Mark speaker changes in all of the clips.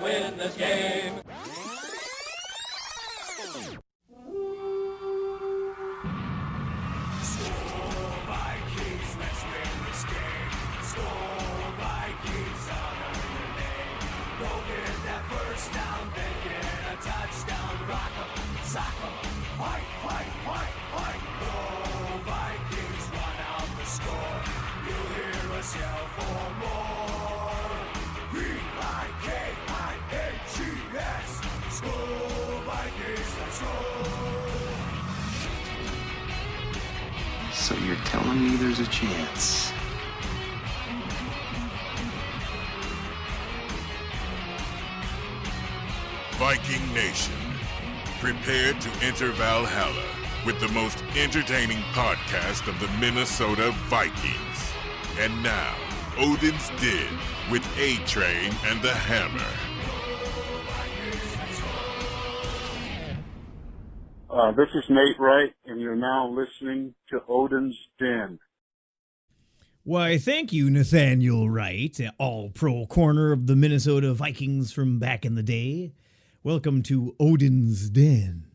Speaker 1: win the game. SKOL Vikings, let's win this game. SKOL Vikings, honor your name. Go get that first down, then get a touchdown. Rock 'em, sock 'em, fight, fight, fight, fight. Go Vikings, run out the score. You hear us yell for more. V-I-K-I-N-G-S, SKOL Vikings, let's go.
Speaker 2: So you're telling me there's a chance?
Speaker 3: Viking Nation, prepare to enter Valhalla with the most entertaining podcast of the Minnesota Vikings. And now, Odin's Den with A-Train and the Hammer.
Speaker 4: This is Nate Wright, and you're now listening to Odin's Den.
Speaker 5: Why, thank you, Nathaniel Wright, all-pro corner of the Minnesota Vikings from back in the day. Welcome to Odin's Den.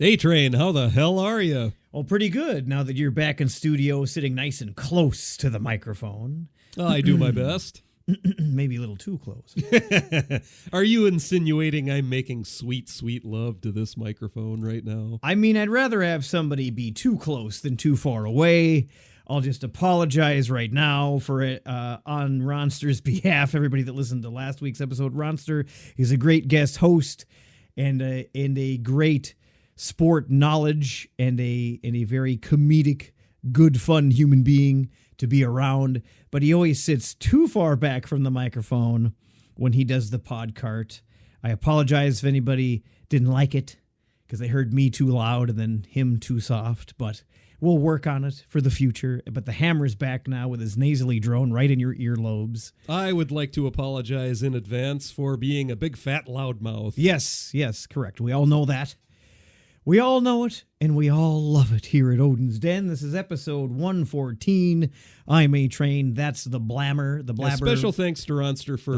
Speaker 6: A-Train, how the hell are you?
Speaker 5: Well, pretty good, now that you're back in studio, sitting nice and close to the microphone.
Speaker 6: I do my best.
Speaker 5: Maybe a little too close.
Speaker 6: Are you insinuating I'm making sweet, sweet love to this microphone right now?
Speaker 5: I mean, I'd rather have somebody be too close than too far away. I'll just apologize right now for it on Ronster's behalf. Everybody that listened to last week's episode, Ronster is a great guest host and a great sport knowledge and a very comedic, good, fun human being to be around. But he always sits too far back from the microphone when he does the podcast. I apologize if anybody didn't like it because they heard me too loud and then him too soft, but we'll work on it for the future. But the Hammer's back now with his nasally drone right in your earlobes.
Speaker 6: I would like to apologize in advance for being a big fat loudmouth.
Speaker 5: Yes, correct. We all know that. We all know it, and we all love it here at Odin's Den. This is episode 114. I'm A-Train. That's the Blabber.
Speaker 6: Special thanks to Ronster for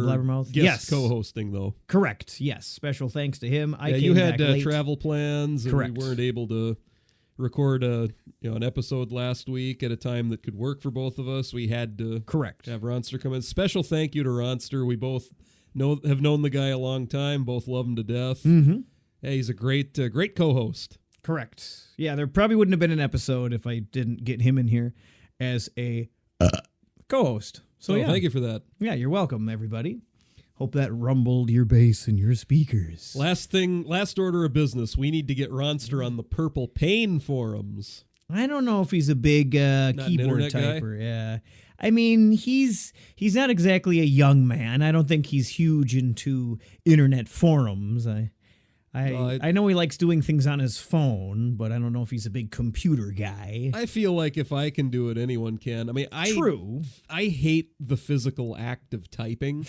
Speaker 6: guest co-hosting, though.
Speaker 5: Correct, yes. Special thanks to him.
Speaker 6: You had travel plans,
Speaker 5: Correct.
Speaker 6: And we weren't able to record an episode last week at a time that could work for both of us. We had to have Ronster come in. Special thank you to Ronster. We both have known the guy a long time, both love him to death.
Speaker 5: Mm-hmm.
Speaker 6: Yeah, he's a great co-host.
Speaker 5: Correct. Yeah, there probably wouldn't have been an episode if I didn't get him in here as a co-host. So
Speaker 6: thank you for that.
Speaker 5: Yeah, you're welcome, everybody. Hope that rumbled your bass and your speakers.
Speaker 6: Last order of business. We need to get Ronster on the Purple Pain forums.
Speaker 5: I don't know if he's a big keyboard typer. Yeah. I mean, he's not exactly a young man. I don't think he's huge into internet forums. I know he likes doing things on his phone, but I don't know if he's a big computer guy.
Speaker 6: I feel like if I can do it, anyone can. I mean,
Speaker 5: True.
Speaker 6: I hate the physical act of typing,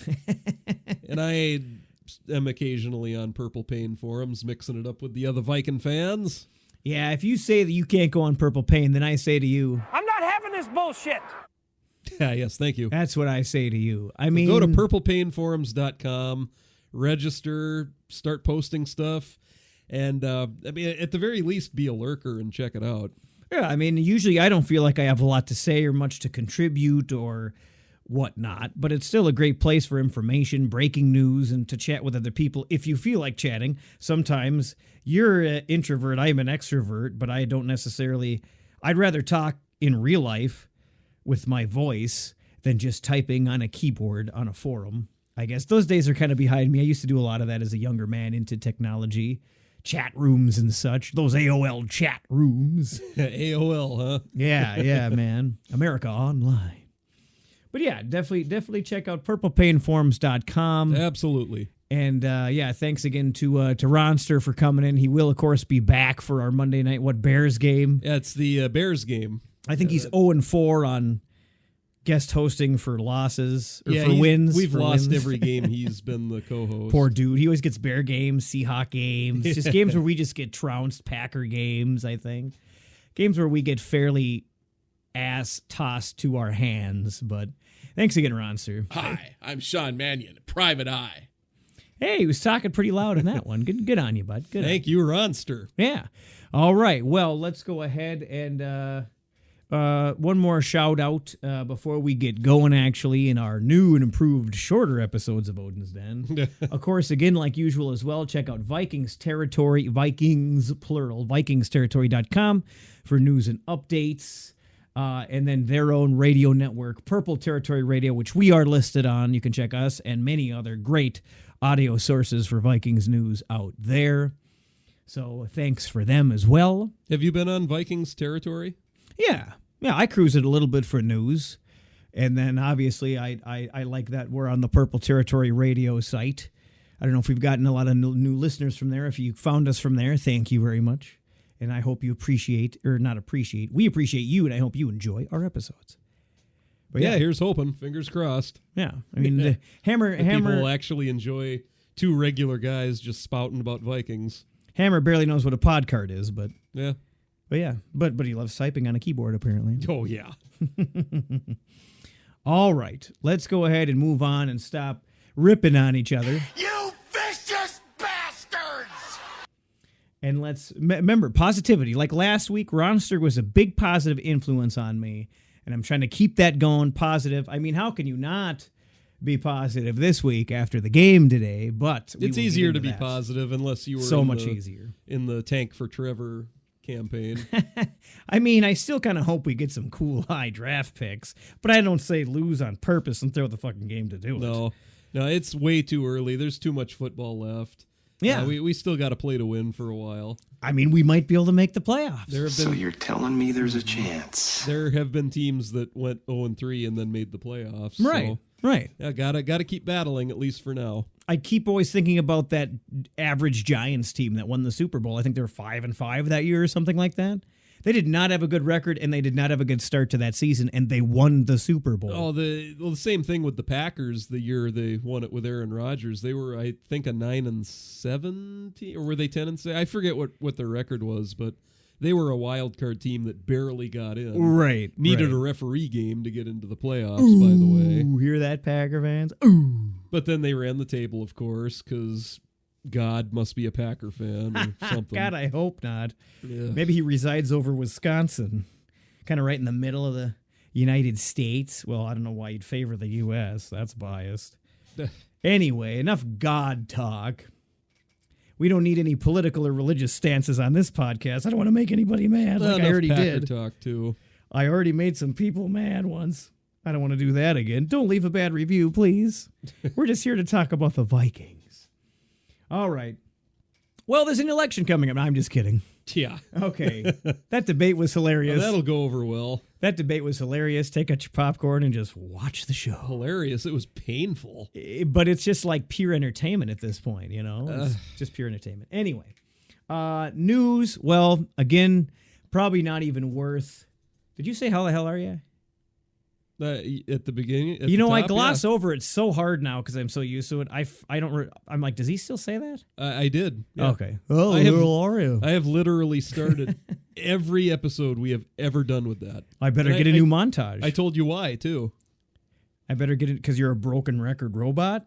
Speaker 6: and I am occasionally on Purple Pain forums mixing it up with the other Viking fans.
Speaker 5: Yeah, if you say that you can't go on Purple Pain, then I say to you,
Speaker 7: I'm not having this bullshit.
Speaker 6: Yes, thank you.
Speaker 5: That's what I say to you. I mean,
Speaker 6: go to purplepainforums.com, register, start posting stuff, and at the very least, be a lurker and check it out.
Speaker 5: Yeah, I mean, usually I don't feel like I have a lot to say or much to contribute or whatnot, but it's still a great place for information, breaking news, and to chat with other people if you feel like chatting. Sometimes you're an introvert, I'm an extrovert, but I don't necessarily... I'd rather talk in real life with my voice than just typing on a keyboard on a forum. I guess those days are kind of behind me. I used to do a lot of that as a younger man into technology, chat rooms and such. Those AOL chat rooms.
Speaker 6: AOL, huh?
Speaker 5: Yeah, man. America Online. But yeah, definitely check out purplepainforums.com.
Speaker 6: Absolutely.
Speaker 5: And thanks again to Ronster for coming in. He will, of course, be back for our Monday night Bears game.
Speaker 6: Yeah, it's the Bears game.
Speaker 5: I think he's 0-4 on guest hosting for losses or for wins.
Speaker 6: We've lost every game he's been the co-host.
Speaker 5: Poor dude. He always gets Bear games, Seahawk games, just games where we just get trounced, Packer games, I think. Games where we get fairly ass tossed to our hands. But thanks again, Ronster.
Speaker 8: Hi, I'm Sean Mannion, Private Eye.
Speaker 5: Hey, he was talking pretty loud in that one. Good on you, bud. Good.
Speaker 6: Thank you, Ronster.
Speaker 5: Yeah. All right. Well, let's go ahead and one more shout out before we get going, actually, in our new and improved, shorter episodes of Odin's Den. Of course, again, like usual as well, check out Vikings Territory, Vikings, plural, vikingsterritory.com for news and updates. And then their own radio network, Purple Territory Radio, which we are listed on. You can check us and many other great audio sources for Vikings news out there. So thanks for them as well.
Speaker 6: Have you been on Vikings Territory?
Speaker 5: Yeah, I cruise it a little bit for news. And then obviously I like that we're on the Purple Territory Radio site. I don't know if we've gotten a lot of new listeners from there. If you found us from there, thank you very much. And I hope you we appreciate you, and I hope you enjoy our episodes. But
Speaker 6: yeah, here's hoping. Fingers crossed.
Speaker 5: Yeah, I mean, the Hammer
Speaker 6: people will actually enjoy two regular guys just spouting about Vikings.
Speaker 5: Hammer barely knows what a pod card is, but
Speaker 6: yeah.
Speaker 5: But he loves typing on a keyboard, apparently.
Speaker 6: Oh, yeah.
Speaker 5: All right, let's go ahead and move on and stop ripping on each other.
Speaker 1: You vicious bastards!
Speaker 5: And let's remember positivity. Like last week, Ronster was a big positive influence on me, and I'm trying to keep that going positive. I mean, how can you not be positive this week after the game today? But
Speaker 6: it's easier to be positive unless you were
Speaker 5: so much easier
Speaker 6: in the tank for Trevor campaign.
Speaker 5: I mean, I still kind of hope we get some cool high draft picks, but I don't say lose on purpose and throw the fucking game to do it.
Speaker 6: No, it's way too early. There's too much football left.
Speaker 5: Yeah.
Speaker 6: We still got to play to win for a while.
Speaker 5: I mean, we might be able to make the playoffs.
Speaker 2: So you're telling me there's a chance?
Speaker 6: There have been teams that went 0-3 and then made the playoffs.
Speaker 5: Right.
Speaker 6: So,
Speaker 5: right.
Speaker 6: Yeah, gotta keep battling, at least for now.
Speaker 5: I keep always thinking about that average Giants team that won the Super Bowl. I think they were 5-5 that year or something like that. They did not have a good record, and they did not have a good start to that season, and they won the Super Bowl.
Speaker 6: Oh, the same thing with the Packers the year they won it with Aaron Rodgers. They were, I think, a 9-7 team, or were they 10-6? I forget what their record was, but they were a wild card team that barely got in.
Speaker 5: Right.
Speaker 6: Needed a referee game to get into the playoffs, by the way.
Speaker 5: Ooh, hear that, Packer fans? Ooh.
Speaker 6: But then they ran the table, of course, because God must be a Packer fan or something.
Speaker 5: God, I hope not.
Speaker 6: Yeah.
Speaker 5: Maybe he resides over Wisconsin, kind of right in the middle of the United States. Well, I don't know why you'd favor the U.S. That's biased. Anyway, enough God talk. We don't need any political or religious stances on this podcast. I don't want to make anybody mad like I already
Speaker 6: Packer
Speaker 5: did.
Speaker 6: Talk too.
Speaker 5: I already made some people mad once. I don't want to do that again. Don't leave a bad review, please. We're just here to talk about the Vikings. All right. Well, there's an election coming up. I'm just kidding.
Speaker 6: Yeah.
Speaker 5: Okay. That debate was hilarious.
Speaker 6: That'll go over well.
Speaker 5: That debate was hilarious. Take out your popcorn and just watch the show.
Speaker 6: Hilarious. It was painful.
Speaker 5: But it's just like pure entertainment at this point, you know? It's just pure entertainment. Anyway, news. Well, again, probably not even worth. Did you say how the hell are you?
Speaker 6: At the beginning?
Speaker 5: I gloss over it so hard now because I'm so used to it. I'm like, does he still say that?
Speaker 6: I did. Yeah.
Speaker 5: Okay. Oh, how are you?
Speaker 6: I have literally started every episode we have ever done with that.
Speaker 5: I better get a new montage.
Speaker 6: I told you why, too.
Speaker 5: I better get it because you're a broken record robot?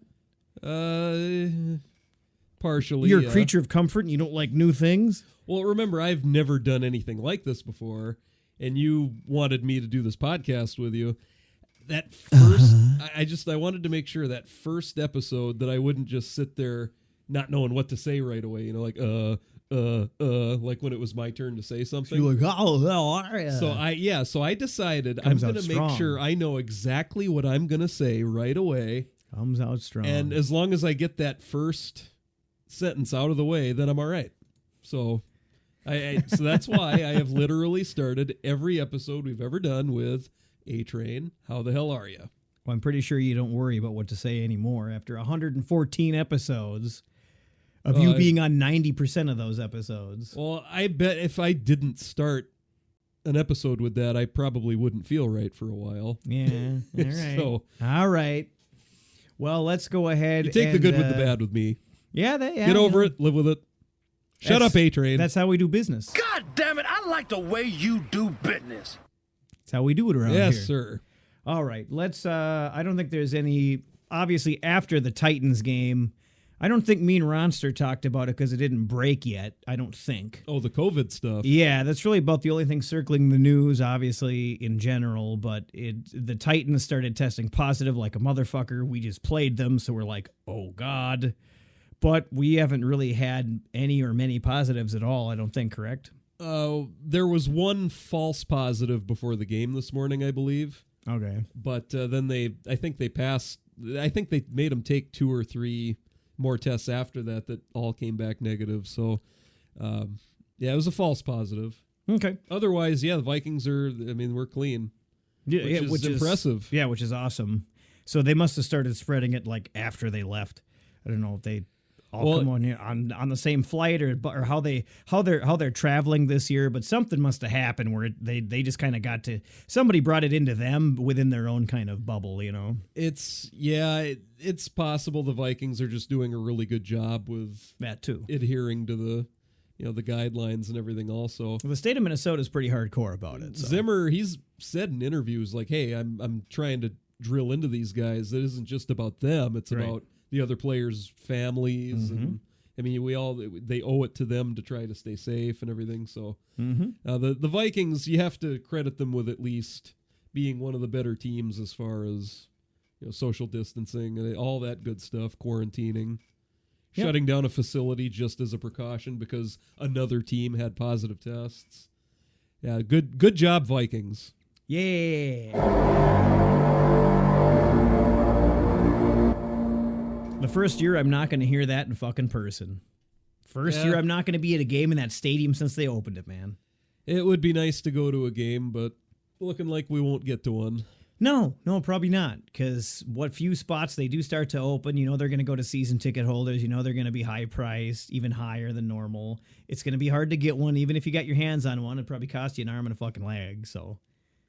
Speaker 6: Partially.
Speaker 5: You're a creature of comfort and you don't like new things?
Speaker 6: Well, remember, I've never done anything like this before, and you wanted me to do this podcast with you. That first, I wanted to make sure that first episode that I wouldn't just sit there not knowing what to say right away, you know, like when it was my turn to say something.
Speaker 5: You're like, oh, how are you?
Speaker 6: So I decided I'm going to make sure I know exactly what I'm going to say right away.
Speaker 5: Comes out strong.
Speaker 6: And as long as I get that first sentence out of the way, then I'm all right. So so that's why I have literally started every episode we've ever done with A-Train, how the hell are you?
Speaker 5: Well, I'm pretty sure you don't worry about what to say anymore after 114 episodes of you being on 90% of those episodes.
Speaker 6: Well, I bet if I didn't start an episode with that, I probably wouldn't feel right for a while.
Speaker 5: Yeah, all right.
Speaker 6: So,
Speaker 5: all right. Well, let's go ahead.
Speaker 6: You take the good with the bad with me.
Speaker 5: Yeah,
Speaker 6: get over it, live with it. Shut up, A-Train.
Speaker 5: That's how we do business.
Speaker 1: God damn it, I like the way you do business.
Speaker 5: That's how we do it around here.
Speaker 6: Yes, sir.
Speaker 5: All right, let's, I don't think there's any, obviously after the Titans game, I don't think me and Ronster talked about it because it didn't break yet. I don't think.
Speaker 6: Oh, the COVID stuff.
Speaker 5: Yeah, that's really about the only thing circling the news, obviously, in general. But the Titans started testing positive like a motherfucker. We just played them, so we're like, oh, God. But we haven't really had any or many positives at all, I don't think, correct?
Speaker 6: There was one false positive before the game this morning, I believe.
Speaker 5: Okay.
Speaker 6: But then I think they made them take 2 or 3 more tests after that all came back negative. So, it was a false positive.
Speaker 5: Okay.
Speaker 6: Otherwise, the Vikings we're clean.
Speaker 5: Yeah,
Speaker 6: which is impressive.
Speaker 5: Yeah, which is awesome. So they must have started spreading it like after they left. I don't know if they all come on here on the same flight or how they're traveling this year, but something must have happened where they just kind of got to, somebody brought it into them within their own kind of bubble, you know.
Speaker 6: It's possible the Vikings are just doing a really good job with
Speaker 5: that too,
Speaker 6: adhering to the the guidelines and everything. Also,
Speaker 5: well, the state of Minnesota is pretty hardcore about it. So.
Speaker 6: Zimmer, he's said in interviews like, "Hey, I'm trying to drill into these guys. It isn't just about them; it's about the other players' families, and they owe it to them to try to stay safe and everything." So the Vikings, you have to credit them with at least being one of the better teams as far as social distancing and all that good stuff, quarantining, shutting down a facility just as a precaution because another team had positive tests. Yeah, good job, Vikings.
Speaker 5: Yeah. The first year, I'm not going to hear that in fucking person. First year, I'm not going to be at a game in that stadium since they opened it, man.
Speaker 6: It would be nice to go to a game, but looking like we won't get to one.
Speaker 5: No, probably not, because what few spots they do start to open, they're going to go to season ticket holders. They're going to be high priced, even higher than normal. It's going to be hard to get one, even if you got your hands on one. It'd probably cost you an arm and a fucking leg, so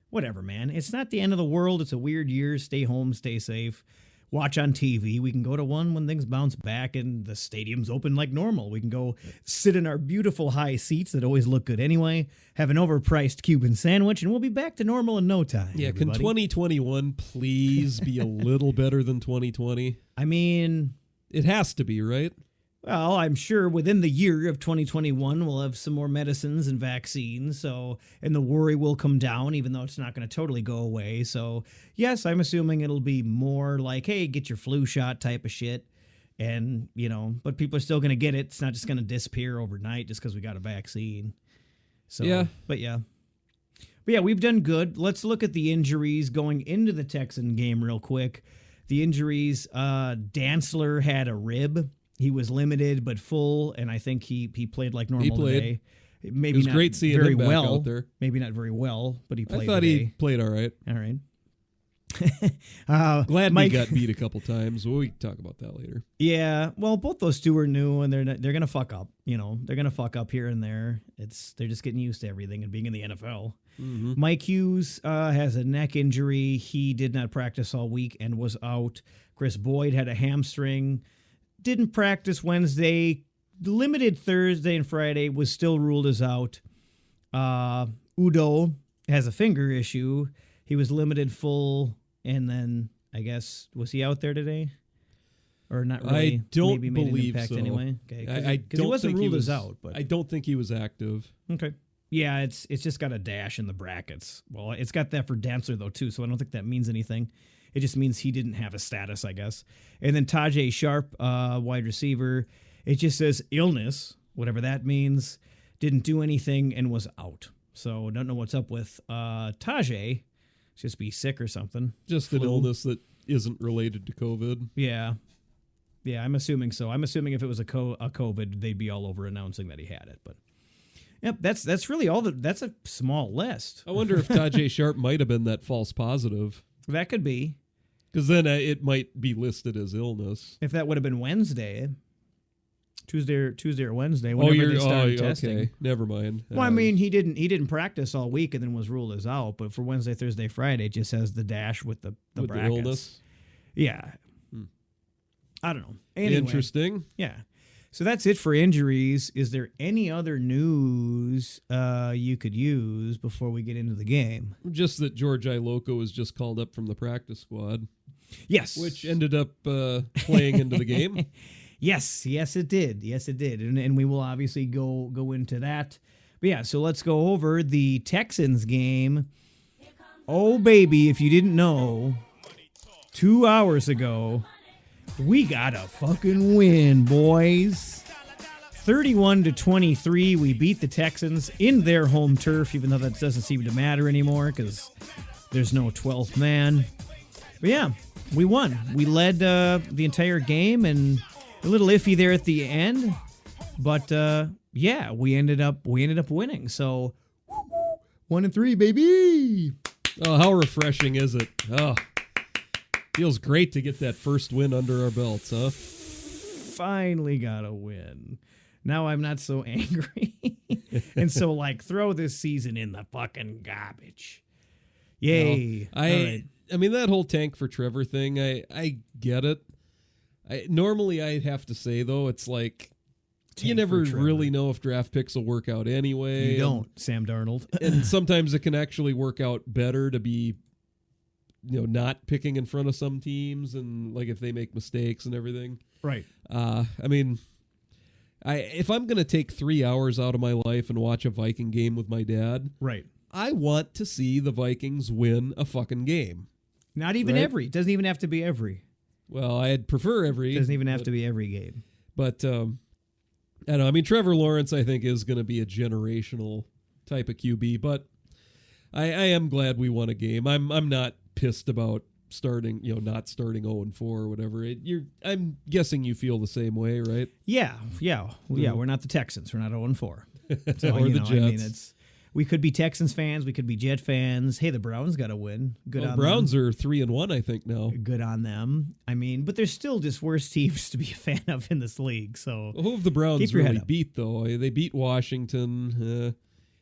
Speaker 5: whatever, man. It's not the end of the world. It's a weird year. Stay home, stay safe. Watch on TV. We can go to one when things bounce back and the stadium's open like normal. We can go sit in our beautiful high seats that always look good anyway, have an overpriced Cuban sandwich, and we'll be back to normal in no time.
Speaker 6: Yeah,
Speaker 5: everybody.
Speaker 6: Can 2021 please be a little better than 2020?
Speaker 5: I mean,
Speaker 6: it has to be, right?
Speaker 5: Well, I'm sure within the year of 2021, we'll have some more medicines and vaccines, and the worry will come down, even though it's not going to totally go away. So, yes, I'm assuming it'll be more like, hey, get your flu shot type of shit. And, but people are still going to get it. It's not just going to disappear overnight just because we got a vaccine. So,
Speaker 6: yeah.
Speaker 5: But yeah, we've done good. Let's look at the injuries going into the Texan game real quick. The injuries, Dantzler had a rib. He was limited but full, and I think he played like normal today. Maybe
Speaker 6: it was
Speaker 5: not
Speaker 6: great seeing
Speaker 5: very
Speaker 6: him back
Speaker 5: well.
Speaker 6: out there.
Speaker 5: Maybe not very well, but he played.
Speaker 6: I thought
Speaker 5: today.
Speaker 6: he played all right.
Speaker 5: All right.
Speaker 6: Glad
Speaker 5: Mike
Speaker 6: he got beat a couple times. We can talk about that later.
Speaker 5: Yeah, well, both those two are new, and they're gonna fuck up. They're gonna fuck up here and there. They're just getting used to everything and being in the NFL.
Speaker 6: Mm-hmm.
Speaker 5: Mike Hughes has a neck injury. He did not practice all week and was out. Chris Boyd had a hamstring. Didn't practice Wednesday, limited Thursday and Friday, was still ruled as out. Udo has a finger issue. He was limited full, and then I guess, was he out there today? Or not really?
Speaker 6: I don't
Speaker 5: Maybe made an
Speaker 6: believe
Speaker 5: impact
Speaker 6: so.
Speaker 5: anyway. Okay,
Speaker 6: Because
Speaker 5: he wasn't ruled as out. But
Speaker 6: I don't think he was active.
Speaker 5: Okay. Yeah, it's just got a dash in the brackets. Well, it's got that for Dantzler, though, too, so I don't think that means anything. It just means he didn't have a status, I guess. And then Tajay Sharp, wide receiver, it just says illness, whatever that means, didn't do anything and was out. So don't know what's up with Tajay. Just be sick or something.
Speaker 6: Just an illness that isn't related to COVID.
Speaker 5: Yeah. Yeah, I'm assuming so. I'm assuming if it was a COVID, they'd be all over announcing that he had it. But yep, that's really all. That's a small list.
Speaker 6: I wonder if Tajay Sharp might have been that false positive.
Speaker 5: That could be.
Speaker 6: Because then it might be listed as illness.
Speaker 5: If that would have been Wednesday, Tuesday or Wednesday, whenever they started testing.
Speaker 6: Okay. Never mind.
Speaker 5: Well, I mean, he didn't practice all week and then was ruled as out. But for Wednesday, Thursday, Friday, it just has the dash with the
Speaker 6: with
Speaker 5: brackets.
Speaker 6: the illness.
Speaker 5: Yeah. I don't know. Anyway,
Speaker 6: interesting.
Speaker 5: Yeah. So that's it for injuries. Is there any other news you could use before we get into the game?
Speaker 6: Just that George Iloco was just called up from the practice squad.
Speaker 5: Yes.
Speaker 6: Which ended up playing into the game.
Speaker 5: Yes, it did. Yes, it did. And we will obviously go into that. But yeah, so let's go over the Texans game. Oh, baby, if you didn't know, 2 hours ago, we got a fucking win, boys. 31-23, we beat the Texans in their home turf, even though that doesn't seem to matter anymore because there's no 12th man. But yeah, we won. We led the entire game, and a little iffy there at the end, but yeah, we ended up winning. So 1-3, baby.
Speaker 6: Oh, how refreshing is it? Oh, feels great to get that first win under our belts, huh?
Speaker 5: Finally got a win. Now I'm not so angry. And so, like, throw this season in the fucking garbage. Yay.
Speaker 6: I mean, that whole tank for Trevor thing, I get it. Normally, I'd have to say, though, it's like, you never really know if draft picks will work out anyway.
Speaker 5: You don't, Sam Darnold.
Speaker 6: And sometimes it can actually work out better to be, not picking in front of some teams, and like if they make mistakes and everything.
Speaker 5: Right.
Speaker 6: I mean, if I'm going to take 3 hours out of my life and watch a Viking game with my dad,
Speaker 5: right,
Speaker 6: I want to see the Vikings win a fucking game.
Speaker 5: Not even every. It doesn't even have to be every.
Speaker 6: Well, I'd prefer every.
Speaker 5: It doesn't even have to be every game.
Speaker 6: But, I don't know. I mean, Trevor Lawrence, I think, is going to be a generational type of QB, but I am glad we won a game. I'm not pissed about starting, not starting 0-4 or whatever. I'm guessing you feel the same way, right?
Speaker 5: Yeah. We're not the Texans. We're not 0-4. So,
Speaker 6: or the Jets.
Speaker 5: I mean, we could be Texans fans. We could be Jet fans. Hey, the Browns got a win. Good on them.
Speaker 6: Browns are 3-1, I think, now.
Speaker 5: Good on them. I mean, but they're still just worse teams to be a fan of in this league. So
Speaker 6: who have the Browns really beat, though? They beat Washington.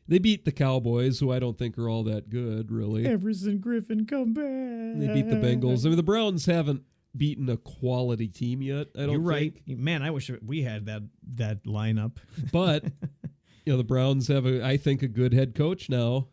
Speaker 6: They beat the Cowboys, who I don't think are all that good, really.
Speaker 5: Everson Griffin, come back.
Speaker 6: They beat the Bengals. I mean, the Browns haven't beaten a quality team yet, I don't think.
Speaker 5: You're right. Man, I wish we had that lineup.
Speaker 6: But, the Browns have, I think, a good head coach now.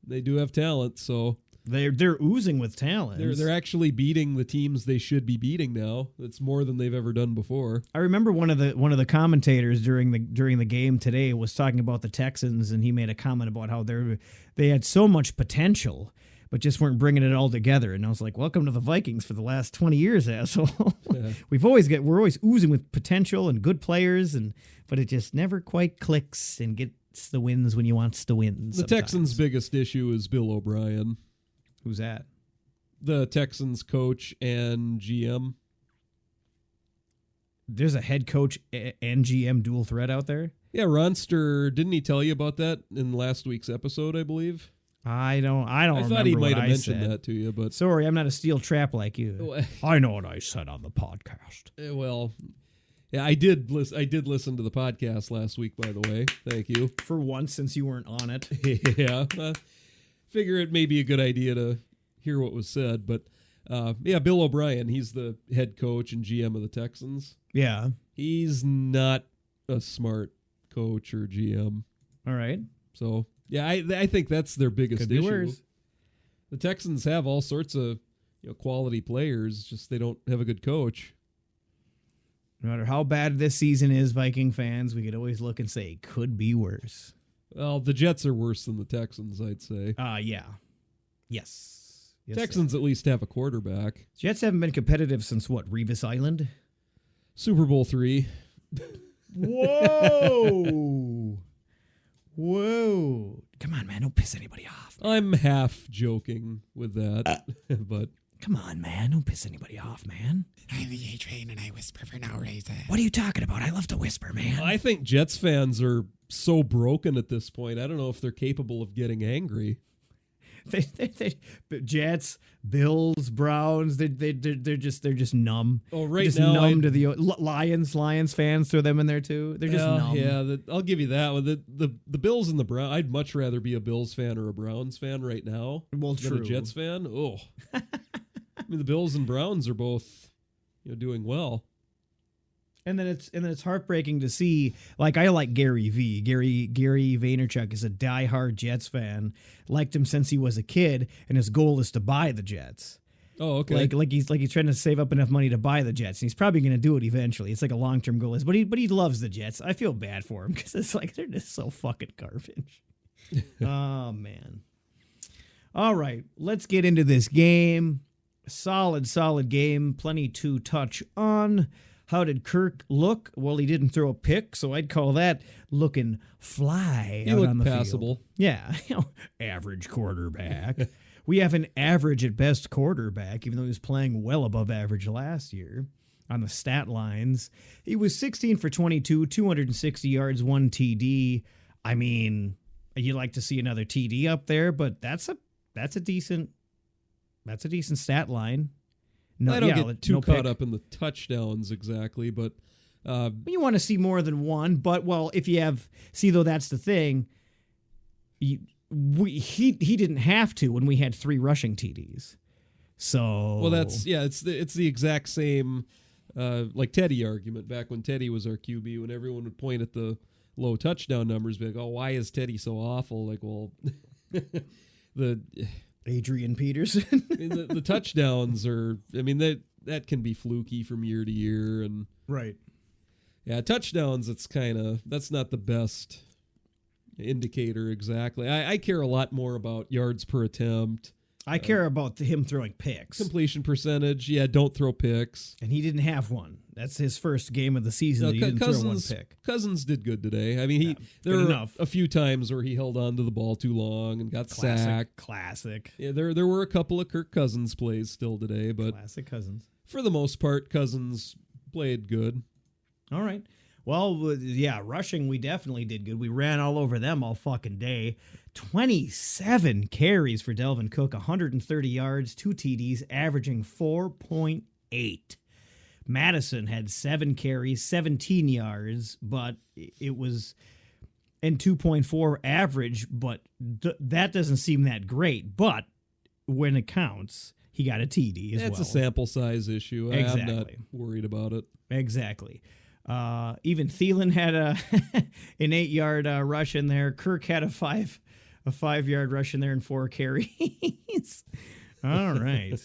Speaker 6: They do have talent, so...
Speaker 5: They're oozing with talent.
Speaker 6: They're actually beating the teams they should be beating now. It's more than they've ever done before.
Speaker 5: I remember one of the commentators during the game today was talking about the Texans, and he made a comment about how they had so much potential, but just weren't bringing it all together. And I was like, "Welcome to the Vikings for the last 20 years, asshole." Yeah. we're always oozing with potential and good players, but it just never quite clicks and gets the wins when you want to win.
Speaker 6: The Texans' biggest issue is Bill O'Brien.
Speaker 5: Who's that?
Speaker 6: The Texans coach and GM.
Speaker 5: There's a head coach and GM dual threat out there?
Speaker 6: Yeah, Ronster, didn't he tell you about that in last week's episode, I believe?
Speaker 5: I don't remember. I
Speaker 6: thought he might have mentioned that to you, but
Speaker 5: sorry, I'm not a steel trap like you. I know what I said on the podcast.
Speaker 6: Well, yeah, I did listen to the podcast last week, by the way. Thank you.
Speaker 5: For once, since you weren't on it.
Speaker 6: Yeah. Figure it may be a good idea to hear what was said, but Bill O'Brien, he's the head coach and GM of the Texans.
Speaker 5: Yeah.
Speaker 6: He's not a smart coach or GM.
Speaker 5: All right.
Speaker 6: So, yeah, I think that's their biggest issue.
Speaker 5: Worse.
Speaker 6: The Texans have all sorts of quality players, just they don't have a good coach.
Speaker 5: No matter how bad this season is, Viking fans, we could always look and say, could be worse.
Speaker 6: Well, the Jets are worse than the Texans, I'd say.
Speaker 5: Yeah. Yes.
Speaker 6: Texans at least have a quarterback.
Speaker 5: Jets haven't been competitive since what, Revis Island?
Speaker 6: Super Bowl III.
Speaker 5: Whoa. Whoa. Come on, man. Don't piss anybody off. Man.
Speaker 6: I'm half joking with that, but...
Speaker 5: Come on, man. Don't piss anybody off, man.
Speaker 7: I'm the A-Train and I whisper for no reason.
Speaker 5: What are you talking about? I love to whisper, man.
Speaker 6: I think Jets fans are so broken at this point. I don't know if they're capable of getting angry.
Speaker 5: Jets, Bills, Browns, they're just numb.
Speaker 6: Oh, right
Speaker 5: just
Speaker 6: now,
Speaker 5: numb to the Lions fans. Throw them in there too. They're just numb.
Speaker 6: Yeah, I'll give you that. The Bills and the Browns. I'd much rather be a Bills fan or a Browns fan right now.
Speaker 5: Well,
Speaker 6: than a Jets fan. Oh, I mean the Bills and Browns are both doing well.
Speaker 5: And then it's heartbreaking to see. Like, I like Gary V. Gary Vaynerchuk is a diehard Jets fan. Liked him since he was a kid, and his goal is to buy the Jets.
Speaker 6: Oh, okay.
Speaker 5: Like he's trying to save up enough money to buy the Jets. And he's probably going to do it eventually. It's like a long-term goal. But he loves the Jets. I feel bad for him because it's like they're just so fucking garbage. Oh, man. All right, let's get into this game. Solid game. Plenty to touch on. How did Kirk look? Well, he didn't throw a pick, so I'd call that looking fly out on the
Speaker 6: passable.
Speaker 5: field. Yeah, average quarterback. We have an average at best quarterback, even though he was playing well above average last year on the stat lines. He was 16 for 22, 260 yards, 1 TD. I mean, you'd like to see another TD up there, but that's a decent stat line.
Speaker 6: No, I don't get too caught up in the touchdowns exactly, but
Speaker 5: you want to see more than one. But well, if you have, though, that's the thing. He didn't have to when we had 3 rushing TDs. So
Speaker 6: well, it's the exact same like Teddy argument back when Teddy was our QB, when everyone would point at the low touchdown numbers, be like, oh, why is Teddy so awful? Like, well, the
Speaker 5: Adrian Peterson.
Speaker 6: I mean, the touchdowns are, I mean, that can be fluky from year to year. And
Speaker 5: right.
Speaker 6: Yeah, touchdowns, that's not the best indicator exactly. I care a lot more about yards per attempt.
Speaker 5: I care about him throwing picks.
Speaker 6: Completion percentage, yeah, don't throw picks.
Speaker 5: And he didn't have one. That's his first game of the season that he didn't throw one pick.
Speaker 6: Cousins did good today. I mean, there were a few times where he held on to the ball too long and got sacked.
Speaker 5: Classic.
Speaker 6: Yeah, there were a couple of Kirk Cousins plays still today, but
Speaker 5: classic Cousins.
Speaker 6: For the most part, Cousins played good.
Speaker 5: All right. Well, yeah, rushing, we definitely did good. We ran all over them all fucking day. 27 carries for Delvin Cook, 130 yards, 2 TDs, averaging 4.8. Madison had 7 carries, 17 yards, but it was in 2.4 average, but that doesn't seem that great. But when it counts, he got a TD as well.
Speaker 6: That's a sample size issue.
Speaker 5: Exactly.
Speaker 6: I'm not worried about it.
Speaker 5: Exactly. Even Thielen had an 8-yard rush in there. Kirk had a 5-yard rush in there and 4 carries. All right.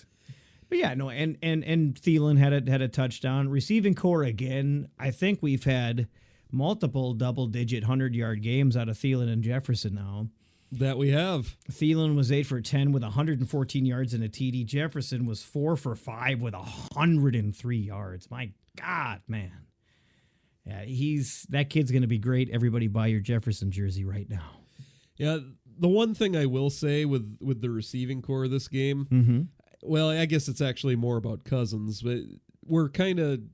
Speaker 5: But yeah, no, and Thielen had a touchdown. Receiving core again. I think we've had multiple double-digit 100-yard games out of Thielen and Jefferson now.
Speaker 6: That we have.
Speaker 5: Thielen was 8 for 10 with 114 yards and a TD. Jefferson was 4 for 5 with 103 yards. My God, man. Yeah, that kid's going to be great. Everybody buy your Jefferson jersey right now.
Speaker 6: Yeah, the one thing I will say with the receiving core of this game, well, I guess it's actually more about Cousins, but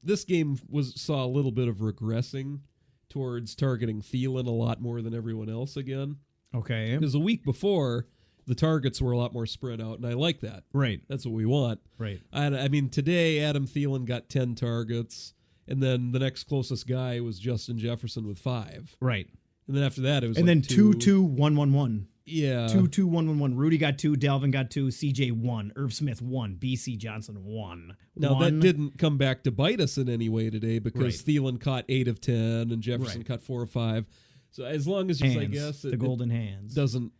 Speaker 6: this game saw a little bit of regressing towards targeting Thielen a lot more than everyone else again.
Speaker 5: Okay.
Speaker 6: Because the week before, the targets were a lot more spread out, and I like that.
Speaker 5: Right.
Speaker 6: That's what we want.
Speaker 5: Right.
Speaker 6: I mean, today, Adam Thielen got 10 targets, and then the next closest guy was Justin Jefferson with 5.
Speaker 5: Right.
Speaker 6: And then after that, it was
Speaker 5: and
Speaker 6: like
Speaker 5: then 2-2-1-1-1.
Speaker 6: Yeah.
Speaker 5: 2-2-1-1-1. Rudy got 2, Dalvin got 2, CJ 1, Irv Smith 1, BC Johnson 1.
Speaker 6: Now, that didn't come back to bite us in any way today because Thielen caught 8 of 10 and Jefferson caught 4 of 5. So as long as I guess
Speaker 5: the golden hands
Speaker 6: doesn't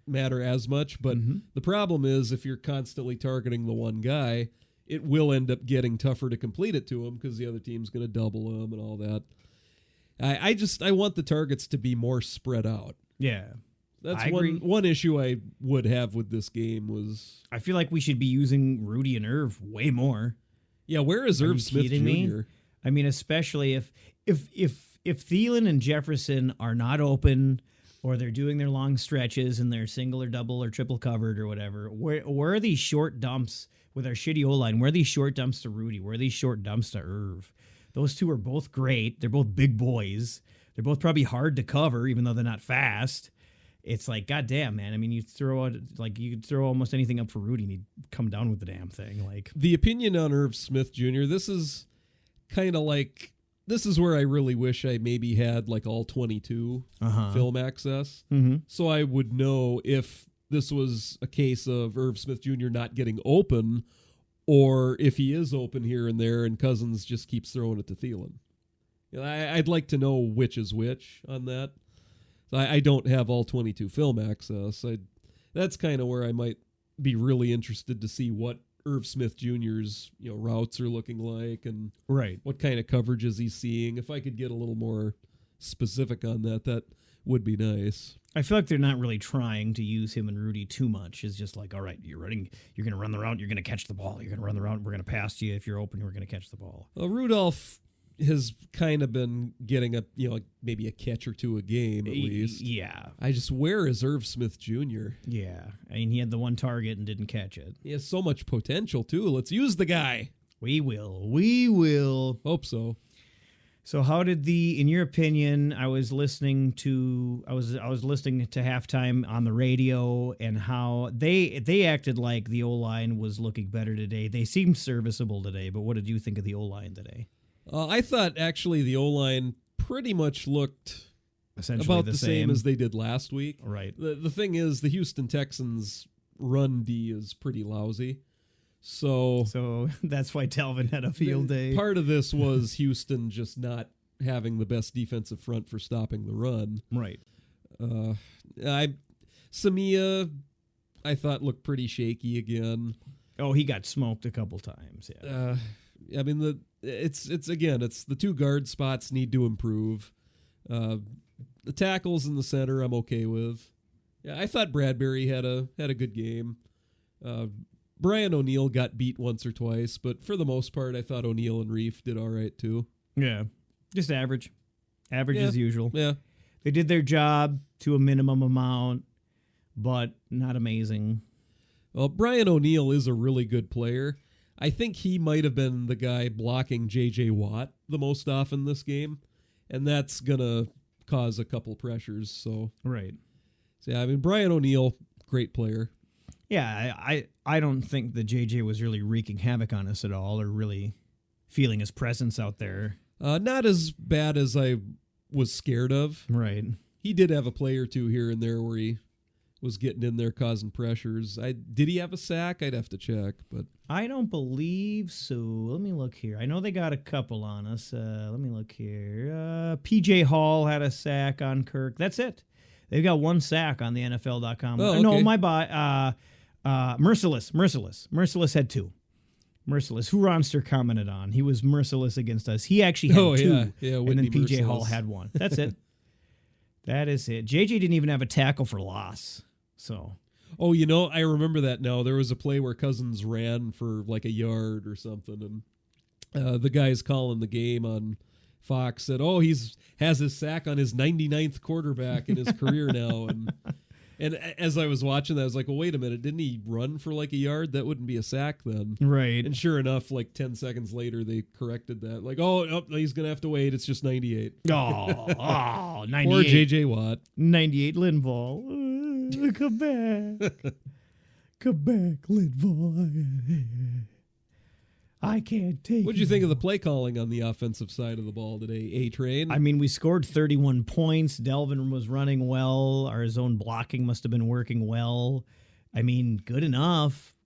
Speaker 6: matter as much. But the problem is if you're constantly targeting the one guy, it will end up getting tougher to complete it to him because the other team's going to double him and all that. I want the targets to be more spread out.
Speaker 5: Yeah.
Speaker 6: That's one issue I would have with this game was
Speaker 5: I feel like we should be using Rudy and Irv way more.
Speaker 6: Yeah, where is Irv Smith Jr.?
Speaker 5: Me? I mean, especially if Thielen and Jefferson are not open or they're doing their long stretches and they're single or double or triple covered or whatever, where are these short dumps with our shitty O-line? Where are these short dumps to Rudy? Where are these short dumps to Irv? Those two are both great. They're both big boys. They're both probably hard to cover, even though they're not fast. It's like, goddamn, man. I mean, you could throw almost anything up for Rudy and he'd come down with the damn thing. Like
Speaker 6: the opinion on Irv Smith Jr., this is kind of like, this is where I really wish I maybe had like all 22 film access. So I would know if this was a case of Irv Smith Jr. not getting open or if he is open here and there and Cousins just keeps throwing it to Thielen. I'd like to know which is which on that. I don't have all 22 film access. That's kind of where I might be really interested to see what Irv Smith Jr.'s routes are looking like, and
Speaker 5: right,
Speaker 6: what kind of coverage is he seeing. If I could get a little more specific on that, that would be nice.
Speaker 5: I feel like they're not really trying to use him and Rudy too much. It's just like, all right, you're going to run the route, you're going to catch the ball. You're going to run the route, we're going to pass you. If you're open, we're going to catch the ball.
Speaker 6: Rudolph has kind of been getting maybe a catch or two a game at least.
Speaker 5: Yeah.
Speaker 6: Where is Irv Smith Jr.?
Speaker 5: Yeah. I mean, he had the one target and didn't catch it.
Speaker 6: He has so much potential, too. Let's use the guy.
Speaker 5: We will.
Speaker 6: Hope so.
Speaker 5: So how did in your opinion, I was listening to halftime on the radio, and how they acted like the O-line was looking better today. They seemed serviceable today, but what did you think of the O-line today?
Speaker 6: I thought actually the O-line pretty much looked
Speaker 5: essentially
Speaker 6: about the same as they did last week.
Speaker 5: Right.
Speaker 6: The thing is, the Houston Texans run D is pretty lousy. So
Speaker 5: that's why Dalvin had a field day.
Speaker 6: Part of this was Houston just not having the best defensive front for stopping the run.
Speaker 5: Right.
Speaker 6: Samia, I thought looked pretty shaky again.
Speaker 5: Oh, he got smoked a couple times. Yeah.
Speaker 6: I mean it's the two guard spots need to improve. The tackles in the center I'm okay with. Yeah, I thought Bradbury had a good game. Brian O'Neill got beat once or twice, but for the most part, I thought O'Neill and Reef did all right too.
Speaker 5: Yeah, just average as usual.
Speaker 6: Yeah,
Speaker 5: they did their job to a minimum amount, but not amazing.
Speaker 6: Well, Brian O'Neill is a really good player. I think he might have been the guy blocking J.J. Watt the most often this game, and that's gonna cause a couple pressures. So
Speaker 5: right.
Speaker 6: So yeah, I mean Brian O'Neill, great player.
Speaker 5: Yeah, I don't think that JJ was really wreaking havoc on us at all, or really feeling his presence out there.
Speaker 6: Not as bad as I was scared of.
Speaker 5: Right.
Speaker 6: He did have a play or two here and there where he was getting in there causing pressures. Did he have a sack? I'd have to check, but
Speaker 5: I don't believe so. Let me look here. I know they got a couple on us. Let me look here. PJ Hall had a sack on Kirk. That's it. They've got one sack on the NFL.com.
Speaker 6: Oh, okay.
Speaker 5: No, my bot. Merciless had two. Merciless, who Ronster commented on. He was merciless against us. He actually had two,
Speaker 6: yeah,
Speaker 5: and then PJ
Speaker 6: Merciless.
Speaker 5: Hall had one. That's it. That is it. JJ didn't even have a tackle for loss. So.
Speaker 6: Oh, I remember that now. There was a play where Cousins ran for like a yard or something, and the guys calling the game on Fox said, "Oh, has his sack on his 99th quarterback in his career now." And as I was watching that, I was like, "Well, wait a minute, didn't he run for like a yard? That wouldn't be a sack then."
Speaker 5: Right.
Speaker 6: And sure enough, like 10 seconds later, they corrected that. Like, oh, he's gonna have to wait. It's just 98.
Speaker 5: Oh, 98.
Speaker 6: Or J.J. Watt.
Speaker 5: 98 Linval. Come back. Come back, Linval. I can't take
Speaker 6: What did you think of the play calling on the offensive side of the ball today, A-Train?
Speaker 5: I mean, we scored 31 points. Delvin was running well. Our zone blocking must have been working well. I mean, good enough.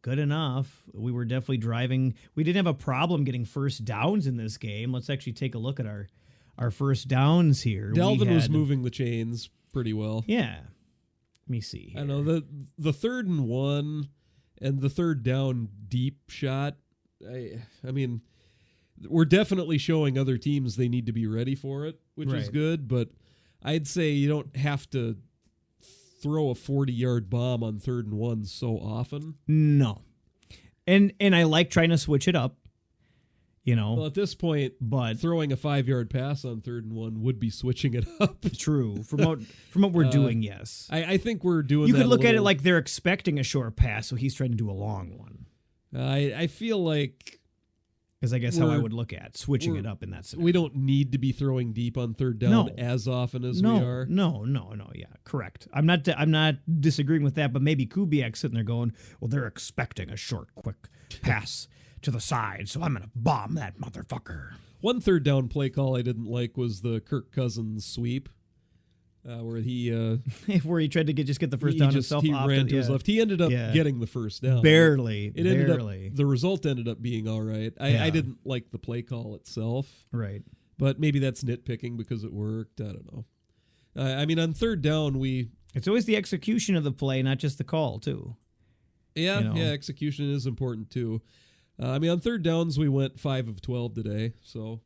Speaker 5: We were definitely driving. We didn't have a problem getting first downs in this game. Let's actually take a look at our first downs here.
Speaker 6: Delvin was moving the chains pretty well.
Speaker 5: Yeah. Let me see here.
Speaker 6: I know the 3rd and 1 and the 3rd down deep shot. I mean, we're definitely showing other teams they need to be ready for it, which is good, but I'd say you don't have to throw a 40-yard bomb on 3rd and 1 so often.
Speaker 5: No. And I like trying to switch it up,
Speaker 6: Well, at this point, but throwing a 5-yard pass on 3rd and 1 would be switching it up.
Speaker 5: True. From what we're doing, yes.
Speaker 6: I think we're doing
Speaker 5: You
Speaker 6: that
Speaker 5: could look at it like they're expecting a short pass, so he's trying to do a long one.
Speaker 6: I feel like...
Speaker 5: Is I guess how I would look at switching it up in that scenario.
Speaker 6: We don't need to be throwing deep on 3rd down as often as we are.
Speaker 5: No, yeah, correct. I'm not disagreeing with that, but maybe Kubiak's sitting there going, well, they're expecting a short, quick pass to the side, so I'm going to bomb that motherfucker.
Speaker 6: One 3rd down play call I didn't like was the Kirk Cousins sweep. Where he
Speaker 5: tried to get the first down himself.
Speaker 6: He ran to his left. He ended up getting the first down.
Speaker 5: Barely.
Speaker 6: The result ended up being all right. I didn't like the play call itself.
Speaker 5: Right.
Speaker 6: But maybe that's nitpicking because it worked. I don't know. I mean, on 3rd down,
Speaker 5: it's always the execution of the play, not just the call, too.
Speaker 6: Yeah,
Speaker 5: you know?
Speaker 6: yeah, execution is important too. I mean, on third downs, we went 5 of 12 today. So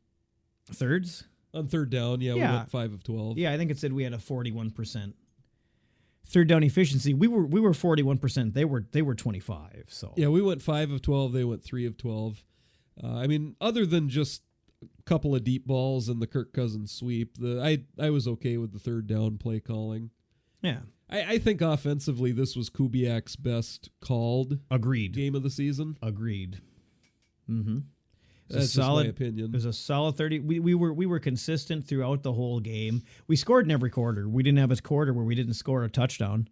Speaker 5: Thirds?
Speaker 6: on third down, we went 5 of 12.
Speaker 5: Yeah, I think it said we had a 41%. Third down efficiency, we were 41%. They were 25. So
Speaker 6: Yeah, we went 5 of 12. They went 3 of 12. I mean, other than just a couple of deep balls and the Kirk Cousins sweep, I was okay with the third down play calling.
Speaker 5: Yeah.
Speaker 6: I think offensively, this was Kubiak's best called game of the season.
Speaker 5: Agreed. Mm-hmm.
Speaker 6: That's just my opinion.
Speaker 5: It was a solid 30. We were consistent throughout the whole game. We scored in every quarter. We didn't have a quarter where we didn't score a touchdown.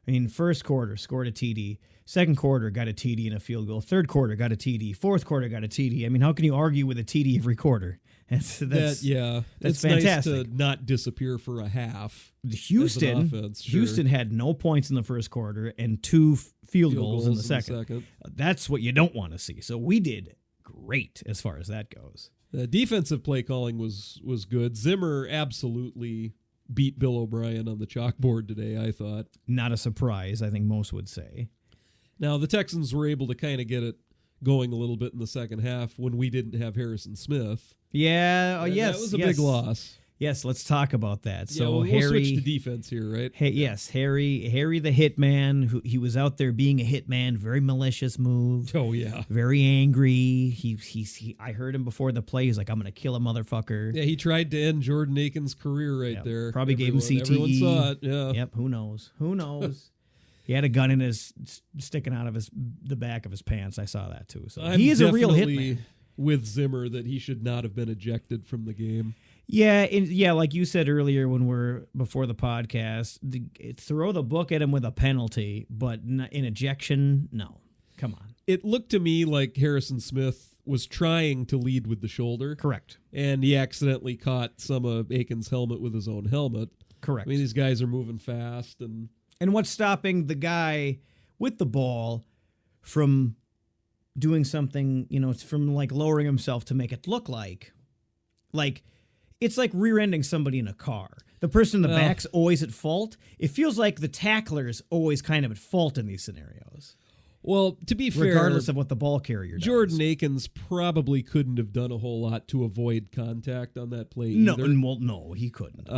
Speaker 5: I mean, first quarter, scored a TD. Second quarter, got a TD and a field goal. Third quarter, got a TD. Fourth quarter, got a TD. I mean, how can you argue with a TD every quarter? That's
Speaker 6: it's
Speaker 5: fantastic.
Speaker 6: Nice to not disappear for a half.
Speaker 5: Houston had no points in the first quarter and 2 field goals in the second. That's what you don't want to see. So we did great as far as that goes.
Speaker 6: The defensive play calling was good. Zimmer absolutely beat Bill O'Brien on the chalkboard today, I thought.
Speaker 5: Not a surprise, I think most would say.
Speaker 6: Now, the Texans were able to kind of get it going a little bit in the second half when we didn't have Harrison Smith.
Speaker 5: Yeah, yes.
Speaker 6: That was a big loss.
Speaker 5: Yes, let's talk about that.
Speaker 6: Yeah, we'll switch to defense here, right?
Speaker 5: Yes, Harry the hitman, who he was out there being a hitman, very malicious move.
Speaker 6: Oh yeah.
Speaker 5: Very angry. He I heard him before the play. He's like, I'm gonna kill a motherfucker.
Speaker 6: Yeah, he tried to end Jordan Aiken's career there.
Speaker 5: Probably gave him CTE.
Speaker 6: Everyone saw it. Yeah.
Speaker 5: Yep, who knows? He had a gun in sticking out of the back of his pants. I saw that too. So he is a real hitman.
Speaker 6: With Zimmer that he should not have been ejected from the game.
Speaker 5: Yeah, like you said earlier when we're before the podcast, throw the book at him with a penalty, but in ejection, no. Come on.
Speaker 6: It looked to me like Harrison Smith was trying to lead with the shoulder.
Speaker 5: Correct.
Speaker 6: And he accidentally caught some of Aiken's helmet with his own helmet.
Speaker 5: Correct.
Speaker 6: I mean, these guys are moving fast.
Speaker 5: And what's stopping the guy with the ball from doing something, from like lowering himself to make it look like it's like rear-ending somebody in a car. The person in the back's always at fault. It feels like the tackler's always kind of at fault in these scenarios.
Speaker 6: Well, to be fair,
Speaker 5: regardless of what the ball carrier does.
Speaker 6: Jordan Akins probably couldn't have done a whole lot to avoid contact on that play either.
Speaker 5: No, he couldn't.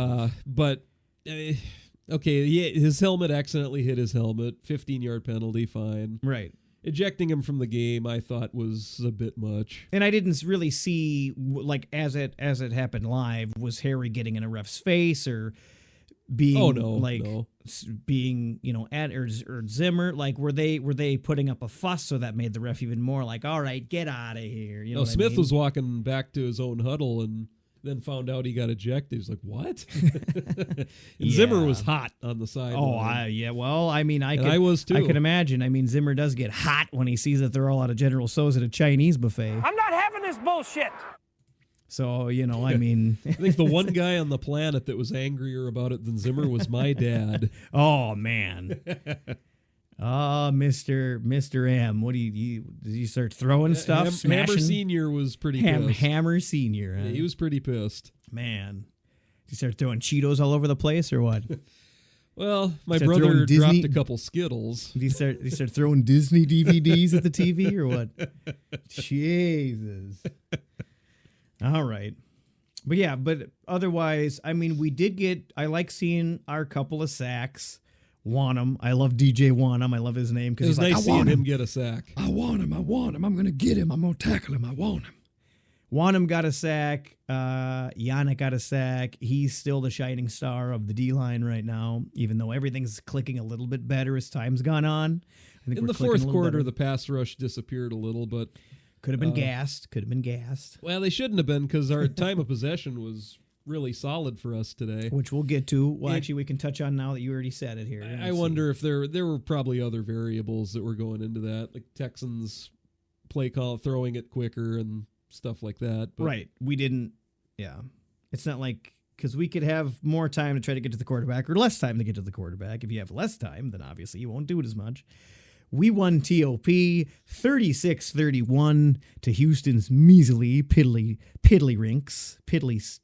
Speaker 6: Okay, his helmet accidentally hit his helmet. 15-yard penalty, fine.
Speaker 5: Right.
Speaker 6: Ejecting him from the game, I thought was a bit much.
Speaker 5: And I didn't really see, like, as it happened live, was Harry getting in a ref's face or being being at or Zimmer, like were they putting up a fuss so that made the ref even more like, all right, get out of here.
Speaker 6: Smith was walking back to his own huddle and then found out he got ejected. He was like, what? Zimmer was hot on the side.
Speaker 5: Well, I mean,
Speaker 6: I was too.
Speaker 5: I can imagine. I mean, Zimmer does get hot when he sees that they're all out of General Tso's at a Chinese buffet.
Speaker 8: I'm not having this bullshit.
Speaker 5: So, I mean.
Speaker 6: I think the one guy on the planet that was angrier about it than Zimmer was my dad.
Speaker 5: Oh, man. Oh, Mr. M. What did you start throwing stuff? Smashing?
Speaker 6: Hammer Senior was pretty pissed.
Speaker 5: Hammer Senior. Huh?
Speaker 6: Yeah, he was pretty pissed.
Speaker 5: Man. Did you start throwing Cheetos all over the place or what?
Speaker 6: Well, my brother dropped a couple Skittles.
Speaker 5: Did you start throwing Disney DVDs at the TV or what? Jesus. All right. But otherwise, I mean, I like seeing our couple of sacks. Wanham. I love DJ Wanham. I love his name because he's
Speaker 6: nice seeing him get a sack.
Speaker 5: I want him. I'm going to get him. I'm going to tackle him. I want him. Wanham got a sack. Yannick got a sack. He's still the shining star of the D-line right now, even though everything's clicking a little bit better as time's gone on. I think
Speaker 6: in the fourth quarter, the pass rush disappeared a little, but
Speaker 5: could have been gassed.
Speaker 6: Well, they shouldn't have been because our time of possession was really solid for us today.
Speaker 5: Which we'll get to. Well, actually, we can touch on now that you already said it here.
Speaker 6: I wonder if there were probably other variables that were going into that, like Texans play call, throwing it quicker and stuff like that. But
Speaker 5: right. We didn't. Yeah. It's not like, because we could have more time to try to get to the quarterback or less time to get to the quarterback. If you have less time, then obviously you won't do it as much. We won TOP 36-31 to Houston's measly tiddlywinks.
Speaker 6: Tiddlywinks?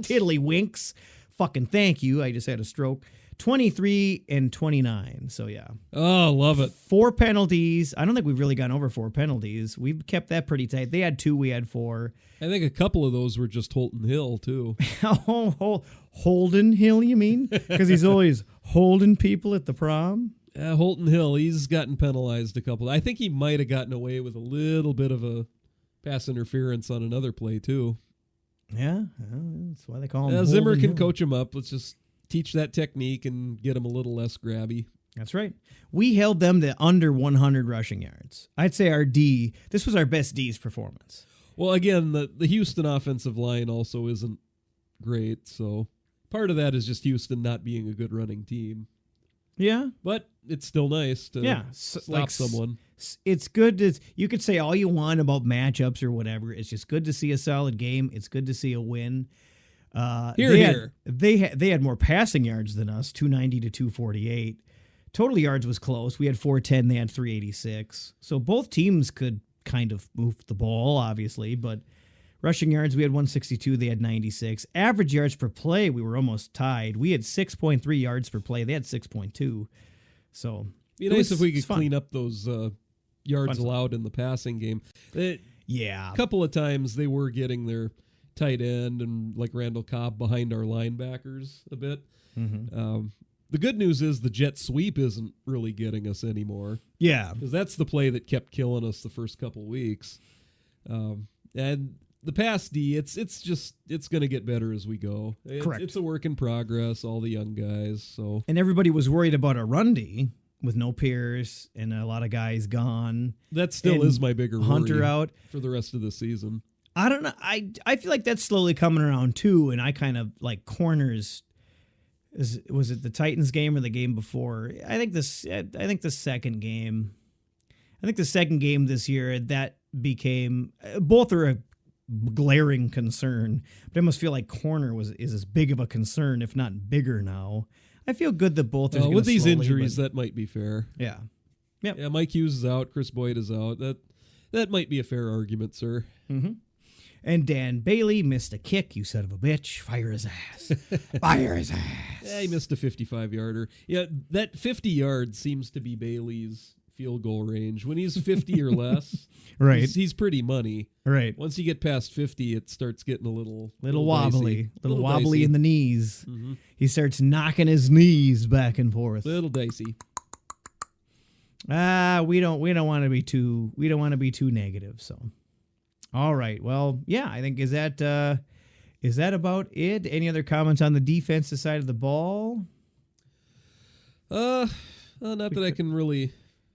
Speaker 5: Tiddlywinks. Fucking thank you. I just had a stroke. 23 and 29. So, yeah.
Speaker 6: Oh, love it.
Speaker 5: 4 penalties. I don't think we've really gone over 4 penalties. We've kept that pretty tight. They had 2, we had 4.
Speaker 6: I think a couple of those were just Holton Hill, too.
Speaker 5: Holden Hill, you mean? Because he's always holding people at the prom?
Speaker 6: Holton Hill, he's gotten penalized a couple. I think he might have gotten away with a little bit of a pass interference on another play, too.
Speaker 5: Yeah, that's why they call him
Speaker 6: Zimmer
Speaker 5: Holden
Speaker 6: can
Speaker 5: Hill.
Speaker 6: coach him up. Let's just teach that technique and get him a little less grabby.
Speaker 5: That's right. We held them to under 100 rushing yards. I'd say our D, this was our best D's performance.
Speaker 6: Well, again, the Houston offensive line also isn't great, so part of that is just Houston not being a good running team.
Speaker 5: Yeah.
Speaker 6: But it's still nice to stop someone.
Speaker 5: It's good to, you could say all you want about matchups or whatever. It's just good to see a solid game. It's good to see a win. They had more passing yards than us, 290 to 248. Total yards was close. We had 410. They had 386. So both teams could kind of move the ball, obviously, but rushing yards, we had 162. They had 96. Average yards per play, we were almost tied. We had 6.3 yards per play. They had 6.2. So
Speaker 6: be nice if we could clean up those yards allowed in the passing game.
Speaker 5: Yeah.
Speaker 6: A couple of times they were getting their tight end and like Randall Cobb behind our linebackers a bit. Mm-hmm. The good news is the jet sweep isn't really getting us anymore.
Speaker 5: Yeah.
Speaker 6: Because that's the play that kept killing us the first couple weeks. And the pass D, it's going to get better as we go.
Speaker 5: Correct.
Speaker 6: It's a work in progress, all the young guys. So.
Speaker 5: And everybody was worried about a run D with no Pierce and a lot of guys gone.
Speaker 6: That still is my bigger
Speaker 5: Hunter
Speaker 6: worry
Speaker 5: out
Speaker 6: for the rest of the season.
Speaker 5: I don't know. I feel like that's slowly coming around too, and I kind of like corners. Was it the Titans game or the game before? I think the second game. I think the second game this year that became both are a glaring concern, but I must feel like corner is as big of a concern, if not bigger now. I feel good that both are
Speaker 6: with these injuries. That might be fair.
Speaker 5: Yeah. Yep.
Speaker 6: Yeah. Mike Hughes is out. Chris Boyd is out. That might be a fair argument, sir.
Speaker 5: Mm-hmm. And Dan Bailey missed a kick, you son of a bitch. Fire his ass. Fire his ass.
Speaker 6: Yeah, he missed a 55-yarder. Yeah, that 50 yards seems to be Bailey's field goal range. When he's 50 or less,
Speaker 5: right,
Speaker 6: he's pretty money.
Speaker 5: Right.
Speaker 6: Once you get past 50, it starts getting a little
Speaker 5: wobbly.
Speaker 6: Little
Speaker 5: wobbly
Speaker 6: dicey.
Speaker 5: in the knees.
Speaker 6: Mm-hmm.
Speaker 5: He starts knocking his knees back and forth.
Speaker 6: Little dicey.
Speaker 5: We don't want to be too negative, so. All right. Well, yeah, I think is that about it? Any other comments on the defensive side of the ball?
Speaker 6: Not that I can really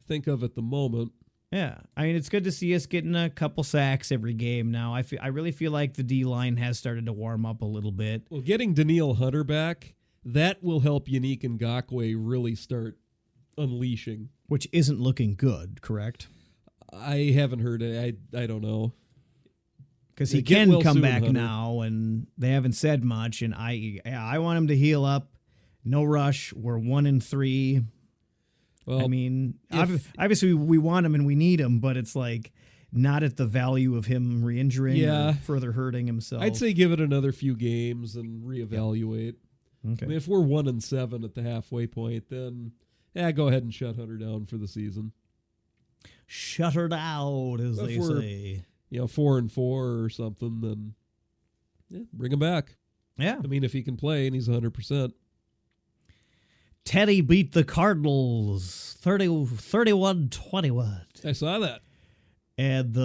Speaker 6: think of at the moment.
Speaker 5: Yeah. I mean, it's good to see us getting a couple sacks every game now. I really feel like the D-line has started to warm up a little bit.
Speaker 6: Well, getting Daniil Hunter back, that will help Yannick Ngakoue really start unleashing.
Speaker 5: Which isn't looking good, correct?
Speaker 6: I haven't heard it. I don't know.
Speaker 5: Because he can come back now, and they haven't said much. And I want him to heal up. No rush. We're 1-3. Well, I mean, obviously we want him and we need him, but it's like not at the value of him re-injuring or further hurting himself.
Speaker 6: I'd say give it another few games and reevaluate. Okay. I mean, if we're 1-7 at the halfway point, then go ahead and shut Hunter down for the season.
Speaker 5: Shut her down, as they say.
Speaker 6: 4-4 or something, then bring him back.
Speaker 5: Yeah.
Speaker 6: I mean, if he can play and he's 100%.
Speaker 5: Teddy beat the Cardinals 31-21.
Speaker 6: I saw that.
Speaker 5: And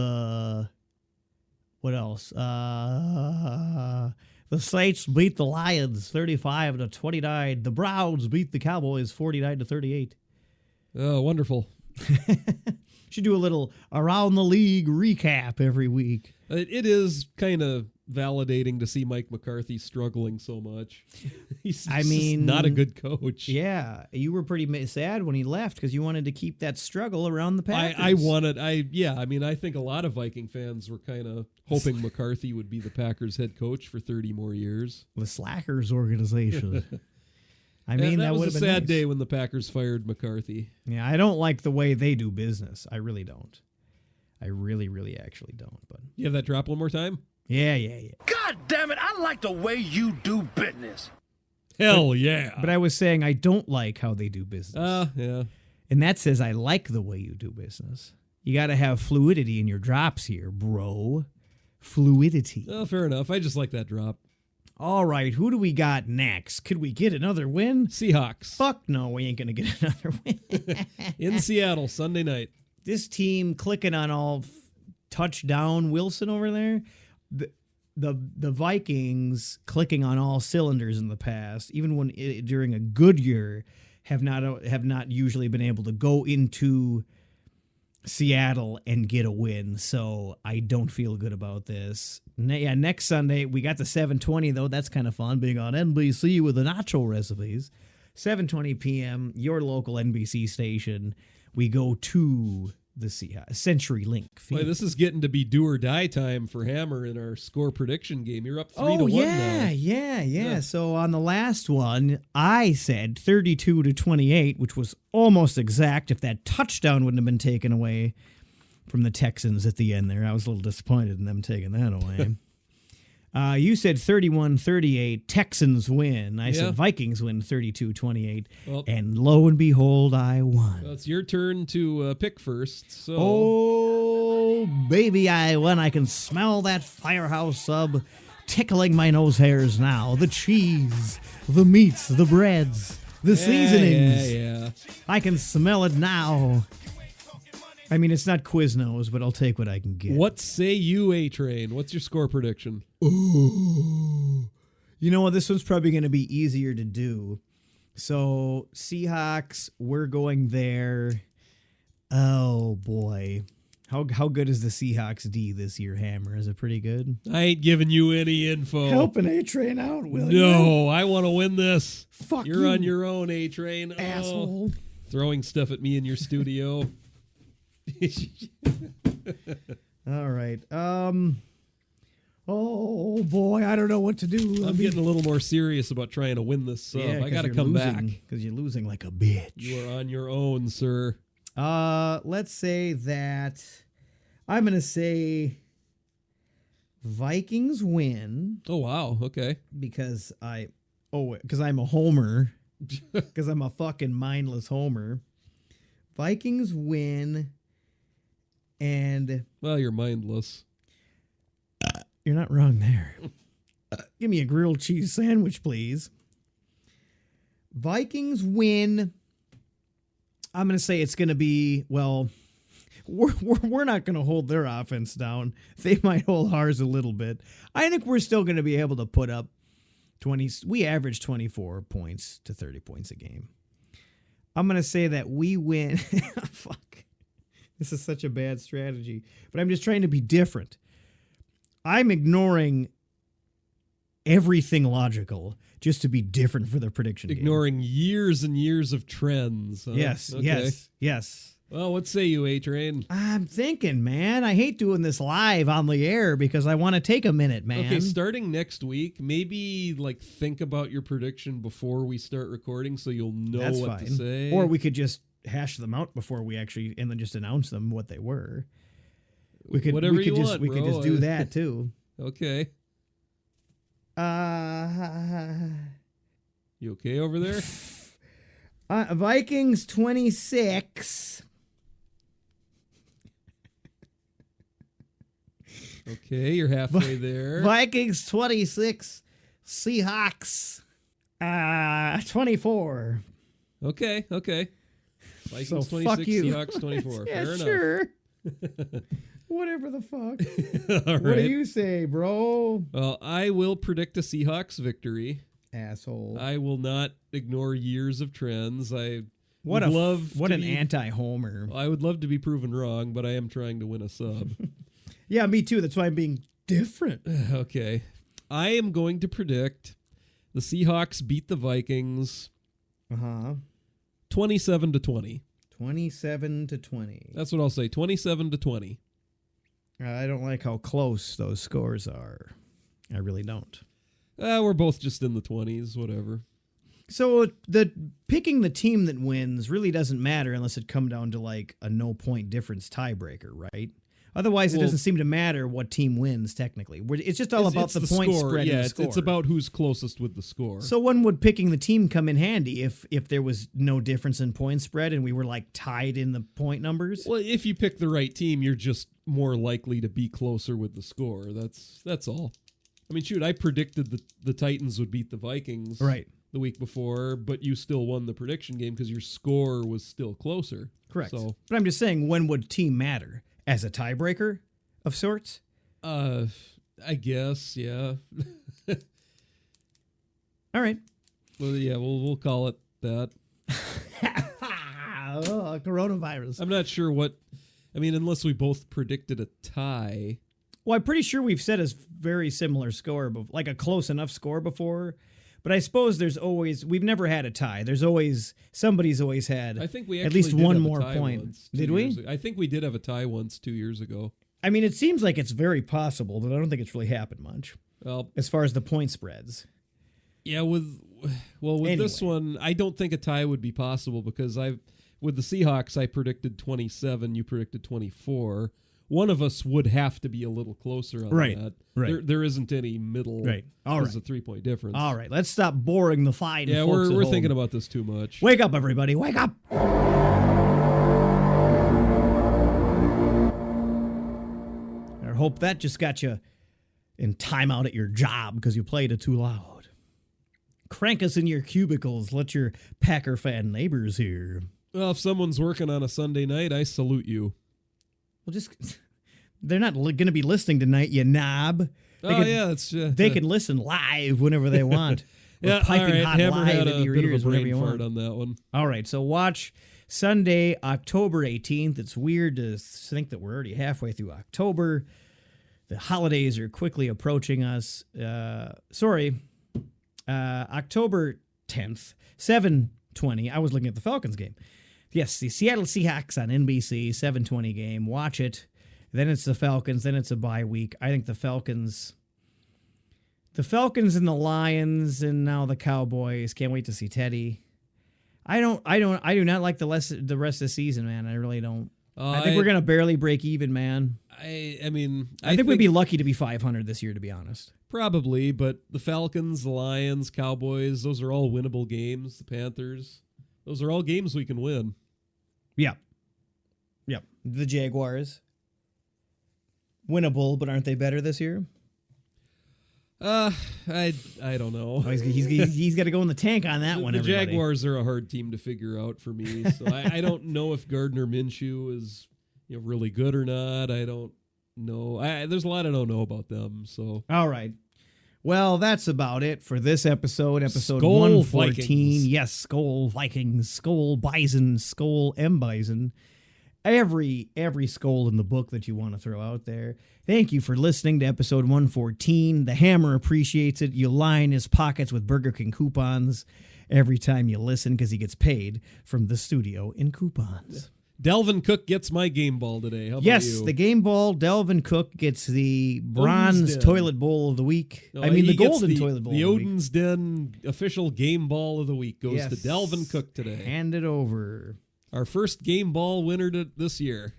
Speaker 5: what else? The Saints beat the Lions 35-29. The Browns beat the Cowboys 49-38.
Speaker 6: Oh, wonderful.
Speaker 5: Should do a little around the league recap every week.
Speaker 6: It is kind of validating to see Mike McCarthy struggling so much. He's not a good coach.
Speaker 5: Yeah, you were pretty sad when he left because you wanted to keep that struggle around the Packers.
Speaker 6: I think a lot of Viking fans were kind of hoping McCarthy would be the Packers head coach for 30 more years.
Speaker 5: The Slackers organization. I mean, that
Speaker 6: was
Speaker 5: a
Speaker 6: sad
Speaker 5: nice
Speaker 6: day when the Packers fired McCarthy.
Speaker 5: Yeah, I don't like the way they do business. I really don't. I really, really actually don't. But
Speaker 6: you have that drop one more time?
Speaker 5: Yeah.
Speaker 8: God damn it, I like the way you do business.
Speaker 6: Hell yeah.
Speaker 5: But I was saying I don't like how they do business.
Speaker 6: Yeah.
Speaker 5: And that says I like the way you do business. You got to have fluidity in your drops here, bro. Fluidity.
Speaker 6: Oh, fair enough. I just like that drop.
Speaker 5: All right, who do we got next? Could we get another win?
Speaker 6: Seahawks.
Speaker 5: Fuck no, we ain't going to get another win.
Speaker 6: In Seattle, Sunday night.
Speaker 5: This team clicking on all touchdown Wilson over there. The Vikings clicking on all cylinders in the past, even when during a good year, have not usually been able to go into Seattle and get a win. So I don't feel good about this. Next Sunday we got the 7:20 though. That's kind of fun being on NBC with the nacho recipes. 7:20 p.m. Your local NBC station. We go to the Century Link Field.
Speaker 6: Boy, this is getting to be do or die time for Hammer in our score prediction game. You're up 3-1 now.
Speaker 5: Yeah. So on the last one, I said 32-28, which was almost exact. If that touchdown wouldn't have been taken away from the Texans at the end there, I was a little disappointed in them taking that away. You said 31-38, Texans win. I said Vikings win 32-28. Well, and lo and behold, I won.
Speaker 6: Well, it's your turn to pick first. So.
Speaker 5: Oh, baby, I won. I can smell that Firehouse sub tickling my nose hairs now. The cheese, the meats, the breads, the seasonings.
Speaker 6: Yeah.
Speaker 5: I can smell it now. I mean, it's not Quiznos, but I'll take what I can get.
Speaker 6: What say you, A-Train? What's your score prediction?
Speaker 5: Ooh. You know what? This one's probably going to be easier to do. So, Seahawks, we're going there. Oh, boy. How good is the Seahawks D this year, Hammer? Is it pretty good?
Speaker 6: I ain't giving you any info.
Speaker 5: Help an A-Train out, will you?
Speaker 6: No, I want to win this.
Speaker 5: Fuck
Speaker 6: You're
Speaker 5: you.
Speaker 6: on your own, A-Train.
Speaker 5: Asshole.
Speaker 6: Throwing stuff at me in your studio.
Speaker 5: All right. Oh boy, I don't know what to do.
Speaker 6: I'm getting a little more serious about trying to win this sub. I got to come back
Speaker 5: because you're losing like a bitch.
Speaker 6: You are on your own, sir.
Speaker 5: Let's say that I'm gonna say Vikings win.
Speaker 6: Oh wow, okay.
Speaker 5: Because I'm a homer. Because I'm a fucking mindless homer. Vikings win. And
Speaker 6: well, you're mindless.
Speaker 5: You're not wrong there. Give me a grilled cheese sandwich, please. Vikings win. I'm going to say it's going to be, well, we're not going to hold their offense down. They might hold ours a little bit. I think we're still going to be able to put up 20. We average 24 points to 30 points a game. I'm going to say that we win. Fuck. This is such a bad strategy, but I'm just trying to be different. I'm ignoring everything logical just to be different for the prediction
Speaker 6: Ignoring
Speaker 5: game.
Speaker 6: Years and years of trends. Huh?
Speaker 5: Yes,
Speaker 6: okay.
Speaker 5: yes.
Speaker 6: Well, what say you, A-Train?
Speaker 5: I'm thinking, man. I hate doing this live on the air because I want to take a minute, man.
Speaker 6: Okay, starting next week, maybe think about your prediction before we start recording so you'll know
Speaker 5: That's
Speaker 6: what
Speaker 5: fine.
Speaker 6: to say.
Speaker 5: Or we could just hash them out before we actually, and then just announce them what they were. We could
Speaker 6: Whatever
Speaker 5: we could
Speaker 6: you
Speaker 5: just
Speaker 6: want,
Speaker 5: we could
Speaker 6: bro.
Speaker 5: just do that too.
Speaker 6: Okay. You okay over there?
Speaker 5: Vikings 26.
Speaker 6: Okay, you're halfway there.
Speaker 5: Vikings 26. Seahawks 24.
Speaker 6: Okay. Vikings
Speaker 5: So
Speaker 6: 26,
Speaker 5: fuck you.
Speaker 6: Seahawks 24.
Speaker 5: Yeah,
Speaker 6: Fair enough.
Speaker 5: sure. Whatever the fuck.
Speaker 6: All right.
Speaker 5: What do you say, bro?
Speaker 6: Well, I will predict a Seahawks victory.
Speaker 5: Asshole.
Speaker 6: I will not ignore years of trends.
Speaker 5: What an anti-homer.
Speaker 6: I would love to be proven wrong, but I am trying to win a sub.
Speaker 5: Yeah, me too. That's why I'm being different.
Speaker 6: Okay. I am going to predict the Seahawks beat the Vikings 27-20.
Speaker 5: 27-20.
Speaker 6: That's what I'll say. 27-20.
Speaker 5: I don't like how close those scores are. I really don't.
Speaker 6: We're both just in the 20s, whatever.
Speaker 5: So the picking the team that wins really doesn't matter unless it come down to like a no point difference tiebreaker, right? Otherwise, it doesn't seem to matter what team wins, technically. It's just all about the point
Speaker 6: score.
Speaker 5: spread and the score.
Speaker 6: It's about who's closest with the score.
Speaker 5: So when would picking the team come in handy if there was no difference in point spread and we were like tied in the point numbers?
Speaker 6: Well, if you pick the right team, you're just more likely to be closer with the score. That's all. I mean, shoot, I predicted the Titans would beat the Vikings the week before, but you still won the prediction game because your score was still closer.
Speaker 5: Correct.
Speaker 6: So,
Speaker 5: but I'm just saying, when would team matter? As a tiebreaker of sorts?
Speaker 6: I guess, yeah.
Speaker 5: All right.
Speaker 6: Well, yeah, we'll call it that.
Speaker 5: Coronavirus.
Speaker 6: I'm not sure unless we both predicted a tie.
Speaker 5: Well, I'm pretty sure we've said a very similar score, like a close enough score before. But I suppose we've never had a tie. Somebody's always had
Speaker 6: I think we
Speaker 5: at least
Speaker 6: did
Speaker 5: one
Speaker 6: have
Speaker 5: more
Speaker 6: a tie
Speaker 5: point.
Speaker 6: Once,
Speaker 5: did we?
Speaker 6: I think we did have a tie once 2 years ago.
Speaker 5: I mean, it seems like it's very possible, but I don't think it's really happened much.
Speaker 6: Well,
Speaker 5: as far as the point spreads.
Speaker 6: Yeah, with this one, I don't think a tie would be possible because with the Seahawks, I predicted 27, you predicted 24. One of us would have to be a little closer on that.
Speaker 5: Right.
Speaker 6: There isn't any middle.
Speaker 5: Right. All right.
Speaker 6: There's a 3-point difference.
Speaker 5: All right. Let's stop boring the fine.
Speaker 6: Yeah,
Speaker 5: folks
Speaker 6: we're
Speaker 5: at
Speaker 6: thinking
Speaker 5: home.
Speaker 6: about this too much.
Speaker 5: Wake up, everybody. Wake up. I hope that just got you in timeout at your job because you played it too loud. Crank us in your cubicles. Let your Packer fan neighbors hear.
Speaker 6: Well, if someone's working on a Sunday night, I salute you.
Speaker 5: Well, they're not going to be listening tonight, you knob. They can listen live whenever they want.
Speaker 6: Yeah,
Speaker 5: piping hot
Speaker 6: Hammer
Speaker 5: live
Speaker 6: had
Speaker 5: in your
Speaker 6: a bit
Speaker 5: ears
Speaker 6: of a
Speaker 5: whenever
Speaker 6: brain
Speaker 5: you
Speaker 6: fart
Speaker 5: want.
Speaker 6: on that one.
Speaker 5: All right, so watch Sunday, October 18th. It's weird to think that we're already halfway through October. The holidays are quickly approaching us. October 10th, 7:20. I was looking at the Falcons game. Yes, the Seattle Seahawks on NBC, 7:20 game. Watch it. Then it's the Falcons. Then it's a bye week. I think the Falcons and the Lions, and now the Cowboys. Can't wait to see Teddy. I do not like the rest of the season, man. I really don't. I think we're gonna barely break even, man.
Speaker 6: I
Speaker 5: think we'd be lucky to be 500 this year, to be honest.
Speaker 6: Probably, but the Falcons, the Lions, Cowboys, those are all winnable games. The Panthers, those are all games we can win.
Speaker 5: Yeah. The Jaguars, winnable, but aren't they better this year?
Speaker 6: I don't know.
Speaker 5: Oh, he's got to go in the tank on that one.
Speaker 6: The
Speaker 5: everybody.
Speaker 6: Jaguars are a hard team to figure out for me, so I don't know if Gardner Minshew is really good or not. I don't know. There's a lot I don't know about them. So
Speaker 5: all right. Well, that's about it for this episode. Episode
Speaker 6: SKOL
Speaker 5: 114.
Speaker 6: Vikings.
Speaker 5: Yes, SKOL Vikings, SKOL Bison, SKOL M Bison. Every SKOL in the book that you want to throw out there. Thank you for listening to episode 114. The Hammer appreciates it. You line his pockets with Burger King coupons every time you listen because he gets paid from the studio in coupons.
Speaker 6: Delvin Cook gets my game ball today. How about
Speaker 5: yes,
Speaker 6: you?
Speaker 5: the game ball. Delvin Cook gets the bronze toilet bowl of the week.
Speaker 6: No,
Speaker 5: the golden toilet bowl
Speaker 6: the
Speaker 5: of the week.
Speaker 6: Odin's Den official game ball of the week goes to Delvin Cook today.
Speaker 5: Hand it over.
Speaker 6: Our first game ball winner this year.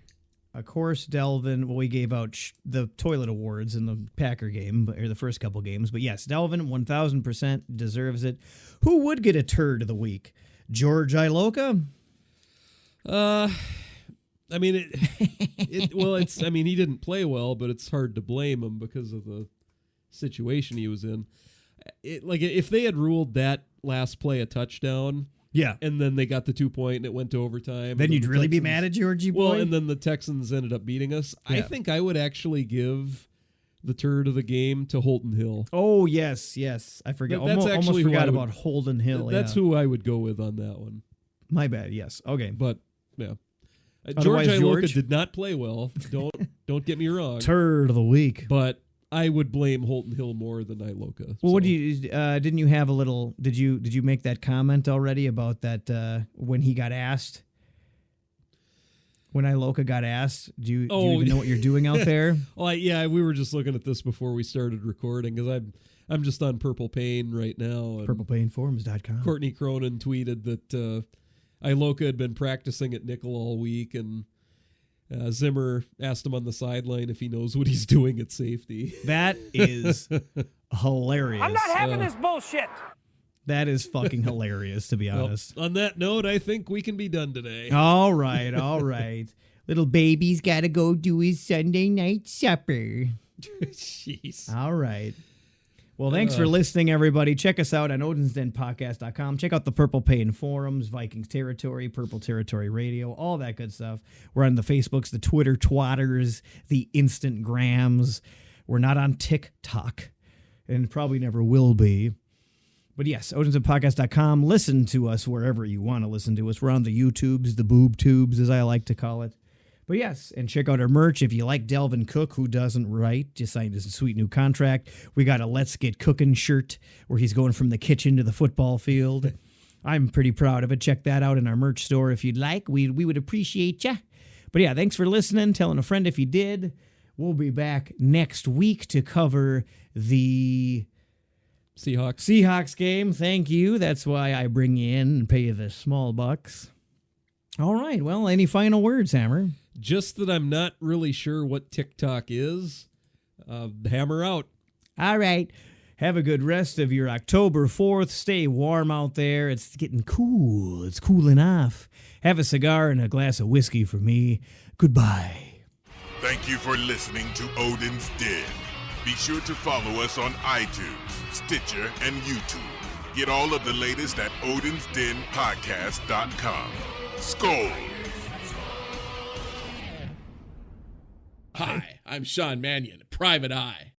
Speaker 5: Of course, Delvin, we gave out the toilet awards in the Packer game, or the first couple games. But yes, Delvin, 1,000% deserves it. Who would get a turd of the week? George Iloka?
Speaker 6: He didn't play well, but it's hard to blame him because of the situation he was in. If they had ruled that last play a touchdown,
Speaker 5: yeah,
Speaker 6: and then they got the 2-point and it went to overtime,
Speaker 5: then you'd really be mad at Georgie boy.
Speaker 6: Well, and then the Texans ended up beating us. Yeah. I think I would actually give the turd of the game to Holton Hill.
Speaker 5: Oh yes, I forgot. Almost forgot about Holton Hill.
Speaker 6: That's who I would go with on that one.
Speaker 5: My bad. Yes. Okay.
Speaker 6: But yeah. George Iloka did not play well. Don't get me wrong.
Speaker 5: Turd of the week.
Speaker 6: But I would blame Holton Hill more than Iloka.
Speaker 5: Well, what do you didn't you have a little? Did you make that comment already about that when he got asked? When Iloka got asked, do you even know what you're doing out there?
Speaker 6: Well, yeah, we were just looking at this before we started recording because I'm just on Purple Pain right now.
Speaker 5: PurplePainForums.com.
Speaker 6: Courtney Cronin tweeted that Iloka had been practicing at nickel all week, and Zimmer asked him on the sideline if he knows what he's doing at safety.
Speaker 5: That is hilarious.
Speaker 8: I'm not having this bullshit.
Speaker 5: That is fucking hilarious, to be honest.
Speaker 6: On that note, I think we can be done today.
Speaker 5: All right. Little baby's got to go do his Sunday night supper.
Speaker 6: Jeez.
Speaker 5: All right. Well, thanks for listening, everybody. Check us out on odinsdenpodcast.com. Check out the Purple Pain forums, Vikings Territory, Purple Territory Radio, all that good stuff. We're on the Facebooks, the Twitter twatters, the Instant Grams. We're not on TikTok and probably never will be. But yes, odinsdenpodcast.com. Listen to us wherever you want to listen to us. We're on the YouTubes, the boob tubes, as I like to call it. But yes, and check out our merch. If you like Delvin Cook, who doesn't write, just signed his sweet new contract. We got a Let's Get Cookin' shirt where he's going from the kitchen to the football field. I'm pretty proud of it. Check that out in our merch store if you'd like. We would appreciate ya. But yeah, thanks for listening. Telling a friend if you did. We'll be back next week to cover the Seahawks game. Thank you. That's why I bring you in and pay you the small bucks. All right. Well, any final words, Hammer?
Speaker 6: Just that I'm not really sure what TikTok is. Hammer out.
Speaker 5: All right. Have a good rest of your October 4th. Stay warm out there. It's getting cool. It's cooling off. Have a cigar and a glass of whiskey for me. Goodbye.
Speaker 3: Thank you for listening to Odin's Den. Be sure to follow us on iTunes, Stitcher, and YouTube. Get all of the latest at odinsdenpodcast.com. SKOL!
Speaker 9: Hi, I'm Sean Mannion, Private Eye.